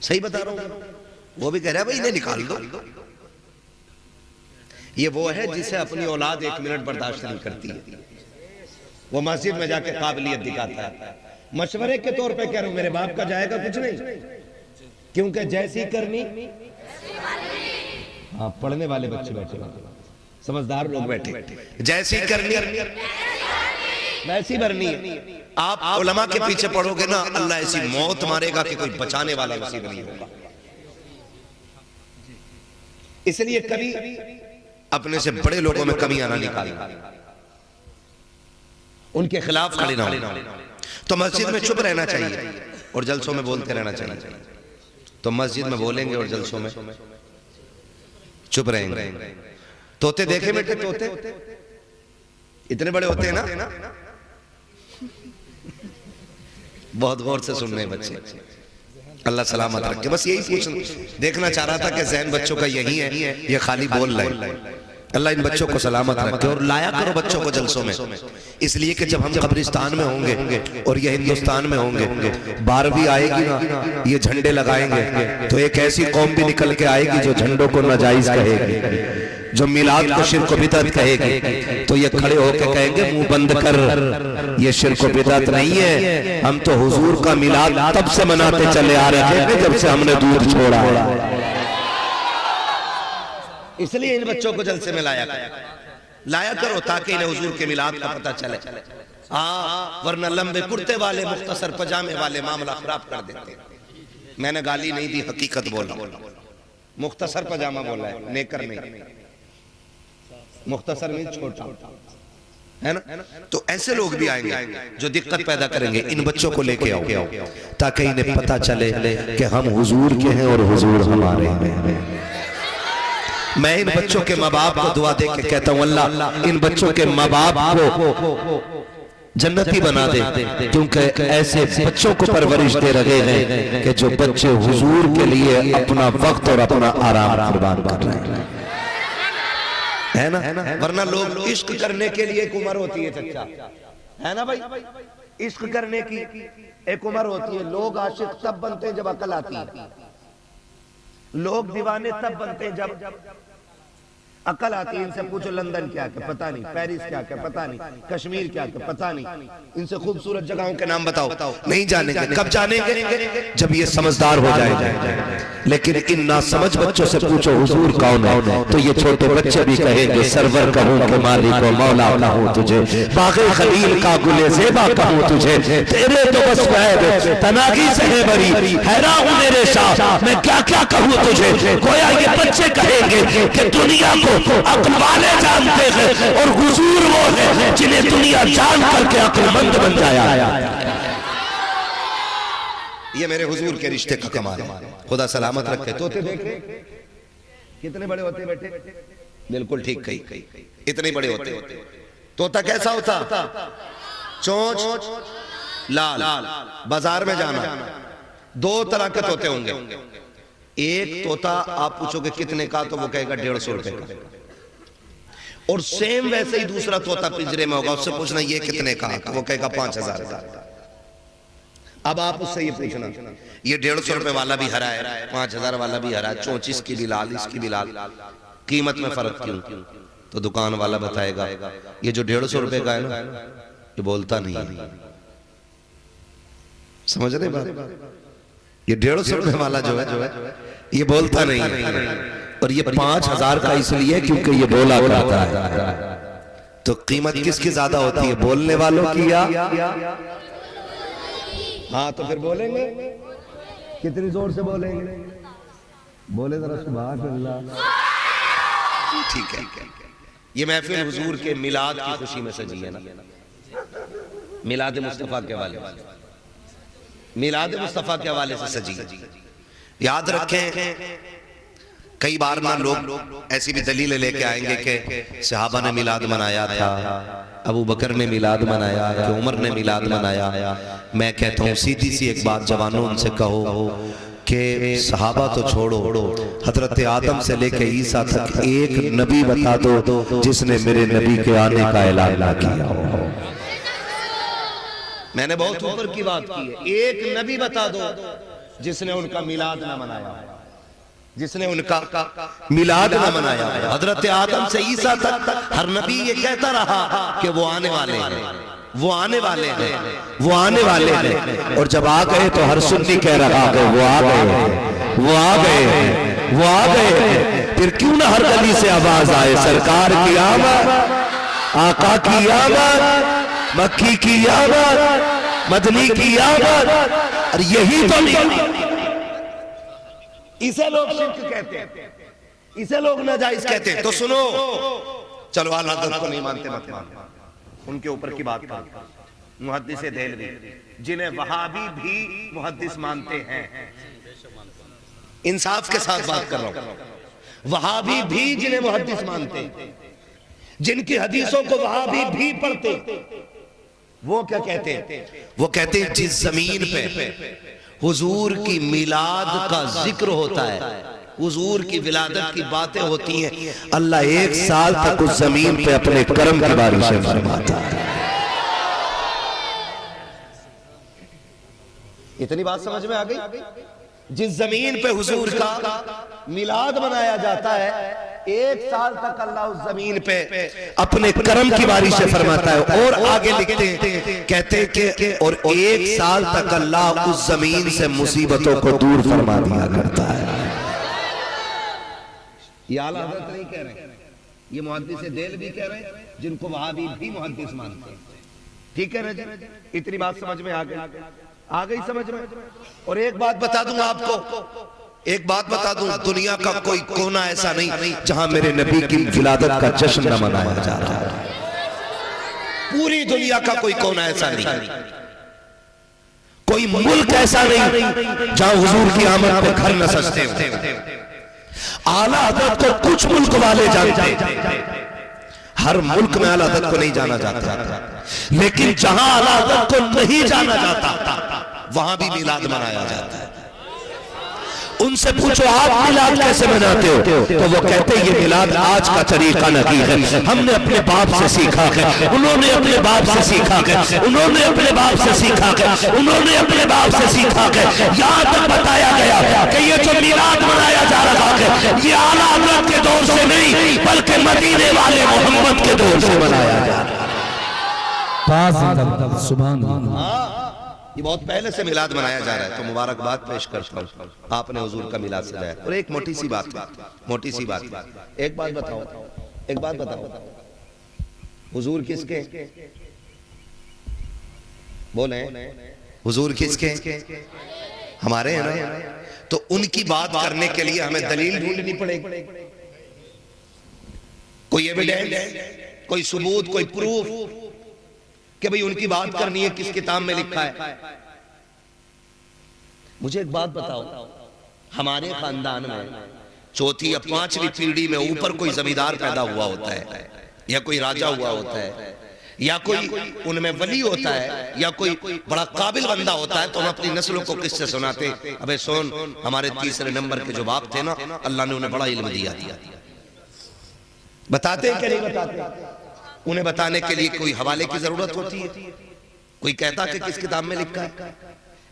सही बता रहा हूं, वो भी कह रहा है भाई इन्हें निकाल दो। ये वो है जिसे अपनी औलाद 1 मिनट बर्दाश्त नहीं करती है, वो मस्जिद में जाके काबिलियत दिखाता है। मशवरे के तौर पे कह रहा हूं, मेरे बाप का जाएगा कुछ नहीं, क्योंकि जैसी करनी। हाँ, पढ़ने वाले बच्चे बैठे, समझदार लोग बैठे, जैसी करनी वैसी भरनी है। आप उलमा के पीछे पढ़ोगे ना, अल्लाह ऐसी मौत मारेगा कि कोई बचाने वाला नसीब नहीं होगा। इसलिए कभी अपने से बड़े लोगों में कमियां ना निकालना, उनके खिलाफ खड़े ना हो। तो मस्जिद में चुप रहना चाहिए और जलसों में बोलते रहना चाहिए। तो मस्जिद में बोलेंगे और जलसों में चुप रहेंगे। तोते देखे बेटे, तोते इतने बड़े होते हैं ना, बहुत गौर से सुन रहे हैं बच्चे, अल्लाह सलामत रखे। बस यही देखना चाह रहा था कि ज़हन बच्चों का यही है, ये खाली बोल रहे हैं। अल्लाह इन बच्चों को सलामत रखे और लाया करो बच्चों को जलसों में, इसलिए कि जब हम कब्रिस्तान में होंगे और ये हिंदुस्तान में होंगे, 12वीं आएगी ना, ये झंडे लगाएंगे तो एक ऐसी कौम भी निकल के आएगी जो झंडों को नाजायज कहेगी, जो मिलाद को शिर्क बिदअत कहेगी। तो ये खड़े होकर कहेंगे मुंह बंद कर, ये शिर्क बिदअत नहीं है, हम तो हुजूर का मिलाद तब से मनाते चले आ रहे थे जब से हमने दूध छोड़ा है। इसलिए इन बच्चों को जलसे में लाया करो ताकि इन्हें हुजूर के मिलाद का पता चले। हाँ, वरना लंबे कुर्ते वाले मुख्तसर पजामे वाले मामला खराब कर देते। मैंने गाली नहीं दी, हकीकत बोला। मुख्तसर पजामा बोला है, नेकर नहीं, मुख्तसर में छोटा, है ना? तो ऐसे लोग भी आएंगे जो दिक्कत पैदा करेंगे। इन बच्चों को लेके आओ ताकि इन्हें पता चले कि हम हुजूर के हैं और हुजूर हमारे हैं। मैं इन बच्चों के माँ बाप को दुआ दे के कहता हूँ, अल्लाह इन बच्चों के माँ बाप को जन्नती बना दे, क्योंकि ऐसे बच्चों को परवरिश दे रहे हैं कि जो बच्चे हुजूर के लिए अपना वक्त और अपना आराम कुर्बान कर रहे हैं, है ना? वरना लोग इश्क करने के लिए एक उम्र होती है चच्चा, है ना भाई? इश्क करने की एक उम्र होती है। लोग आशिक तब बनते हैं जब अकल आती है, लोग दीवाने तब बनते हैं जब अकल आती है। इनसे पूछो लंदन क्या क्या पता नहीं, पेरिस क्या क्या पता नहीं, कश्मीर क्या क्या पता नहीं, इनसे खूबसूरत जगहों के नाम बताओ, नहीं जानेंगे। कब जानेंगे? जब ये समझदार हो जाएंगे। लेकिन इन नासमझ बच्चों से पूछो हुजूर कौन है, तो ये छोटे बच्चे भी कहेंगे सरवर कहूं कि मालिक व मौला कहूं तुझे, बाग़े खलील का गुले ज़ेबा कहूं तुझे, तेरे तो बस फैज़ तनागी से है बरी, हैरान हूं मेरे शाह मैं क्या क्या कहूं तुझे। गोया ये बच्चे कहेंगे कि दुनिया को अक्ल वाले जानते हैं और हुजूर वो है जिन्हें दुनिया जान करके अक्लमंद बन जाया। ये मेरे हुजूर के रिश्ते का कमाल है, खुदा सलामत रखे। तोते देखे कितने बड़े होते बेटे? बिल्कुल ठीक कही, इतने बड़े होते। तोता कैसा होता? चोंच लाल। बाजार में जाना, दो तरह के तोते होंगे। एक तोता आप पूछोगे कितने का, तो वो कहेगा 150 रुपए का। और सेम वैसे ही दूसरा तोता पिंजरे में होगा, उससे पूछना ये कितने का, तो वो कहेगा 5000 का। अब आप उससे ये पूछना, ये 150 रुपए वाला भी हरा है, 5000 वाला भी हरा है, चोंच इसकी भी लाल, इसकी भी लाल, कीमत में फर्क क्यों? तो दुकान वाला बताएगा ये जो 150 रुपए का है ना, ये बोलता नहीं है। समझ रहे बात? ये 150 रुपए वाला जो है ये बोलता नहीं है, और ये 5000 का इसलिए क्योंकि ये बोला करता है। तो कीमत किसकी ज्यादा होती है, बोलने वालों की या? हाँ, तो फिर बोलेंगे, कितनी जोर से बोलेंगे? बोले जरा सुभान अल्लाह। ठीक है, ये महफिल हुजूर के मिलाद की खुशी में सजी है ना, मिलाद मुस्तफा के हवाले, मिलाद मुस्तफा के हवाले से सजी। याद रखें, कई बार ना लोग ऐसी भी दलीलें लेके आएंगे कि सहाबा ने मिलाद मनाया था, अबू बकर ने मिलाद मनाया, कि उमर ने मिलाद मनाया। मैं कहता हूँ सीधी सी एक बात जवानों, उनसे कहो कि सहाबा तो छोड़ो, हजरत आदम से लेके ईसा तक एक नबी बता दो जिसने मेरे नबी के आने का ऐलान ना किया हो। मैंने बहुत ऊपर की बात की है, एक नबी बता दो जिसने उनका मिलाद ना मनाया, जिसने उनका मिलाद ना मनाया। हजरत आदम से ईसा तक हर नबी ये कहता रहा कि वो आने वाले हैं, वो आने वाले हैं, वो आने वाले हैं। और जब आ गए तो हर सुन्नी कह रहा कि वो आ गए, वो आ गए, वो आ गए। फिर क्यों ना हर गली से आवाज आए, सरकार की आमद, आका की आमद, मक्की की आमद, मदनी की आमद। और यही तो नहीं, इसे लोग शिर्क कहते हैं, इसे लोग नाजायज कहते हैं। तो सुनो, चलो आला हज़रत को नहीं मानते, मत मानो, उनके ऊपर की बात करो। मुहद्दिस देहलवी, जिन्हें वहाबी भी मुहद्दिस मानते हैं, इंसाफ के साथ बात कर रहा हूं, वहाबी भी जिन्हें मुहद्दिस मानते हैं, जिनकी हदीसों को वहाबी भी पढ़ते, वो क्या कहते हैं? वो कहते हैं जिस जमीन पे हुजूर की मिलाद का जिक्र होता है, हुजूर की विलादत की बातें होती हैं, अल्लाह 1 साल तक उस जमीन पे अपने करम की बारिशें फरमाता है। इतनी बात समझ में आ गई? जिस जमीन पे हुजूर का मिलाद मनाया जाता है, 1 साल तक अल्लाह उस जमीन पे अपने करम की बारिशें फरमाता है। और आगे लिखते हैं, कहते हैं कि और 1 साल तक अल्लाह उस जमीन से मुसीबतों को दूर फरमा दिया करता है। ये आला हज़रत नहीं कह रहे, ये मुहद्दिस देहलवी कह रहे हैं, जिनको वहाबी भी मुहद्दिस मानते हैं। ठीक है ना? इतनी बात समझ में आ गई, आ गई समझ में। और एक बात बता दूं आपको, एक बात बता दूं, दुनिया का कोई कोना ऐसा नहीं जहां मेरे नबी की विलादत का जश्न न मनाया जा रहा है। पूरी दुनिया का कोई कोना ऐसा नहीं, कोई मुल्क ऐसा नहीं जहां हुजूर की आमद पे घर न सजते हो। आला हज़रत को कुछ मुल्क वाले जानते, हर मुल्क में आला हज़रत को नहीं जाना जाता, लेकिन जहां आला हज़रत को नहीं जाना जाता वहां भी मिलाद मनाया जाता है। उनसे पूछो आप मिलाद कैसे मनाते हो, तो वो कहते हैं ये मिलाद आज का तरीका नहीं है, हमने अपने बाप से सीखा है, उन्होंने अपने बाप से सीखा है, उन्होंने अपने बाप से सीखा है, उन्होंने अपने बाप से सीखा है। यहाँ तक बताया गया कि ये जो मिलाद मनाया जा रहा है, ये आला हज़रत के दौर से नहीं बल्कि मदीने वाले मोहम्मद के दौर से मनाया जा रहा है। सुभान अल्लाह, ये बहुत पहले से मिलाद मनाया जा रहा है। तो मुबारकबाद पेश करता हूं, आपने हुजूर का मिलाद सजाया। और एक मोटी सी बात, मोटी सी बात, एक बात बताओ, एक बात बताओ, हुजूर किसके? बोले हुजूर किसके? हमारे हैं ना। तो उनकी बात करने के लिए हमें दलील ढूंढनी पड़ेगी, कोई एविडेंस, कोई सबूत, कोई प्रूफ कि भाई उनकी बात करनी है, किस किताब में लिखा है। मुझे एक बात बताओ, हमारे खानदान में चौथी या पांचवी पीढ़ी में ऊपर कोई जमींदार पैदा हुआ होता है, या कोई राजा हुआ होता है, या कोई उनमें वली होता है, या कोई बड़ा काबिल बंदा होता है, तो हम अपनी नस्लों को किससे सुनाते? अबे सुन, हमारे तीसरे नंबर के जो बाप थे ना, अल्लाह ने उन्हें बड़ा इल्म दिया। बताते हैं कि नहीं बताते? उन्हें बताने के लिए कोई हवाले की जरूरत होती है? कोई कहता कि किस किताब में लिखा है?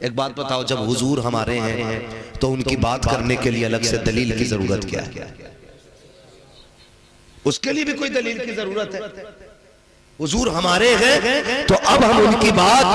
एक बात बताओ, जब हुजूर हमारे हैं तो उनकी बात करने के लिए अलग से दलील की जरूरत क्या है? उसके लिए भी कोई दलील की जरूरत है? हुजूर हमारे हैं तो अब हम उनकी बात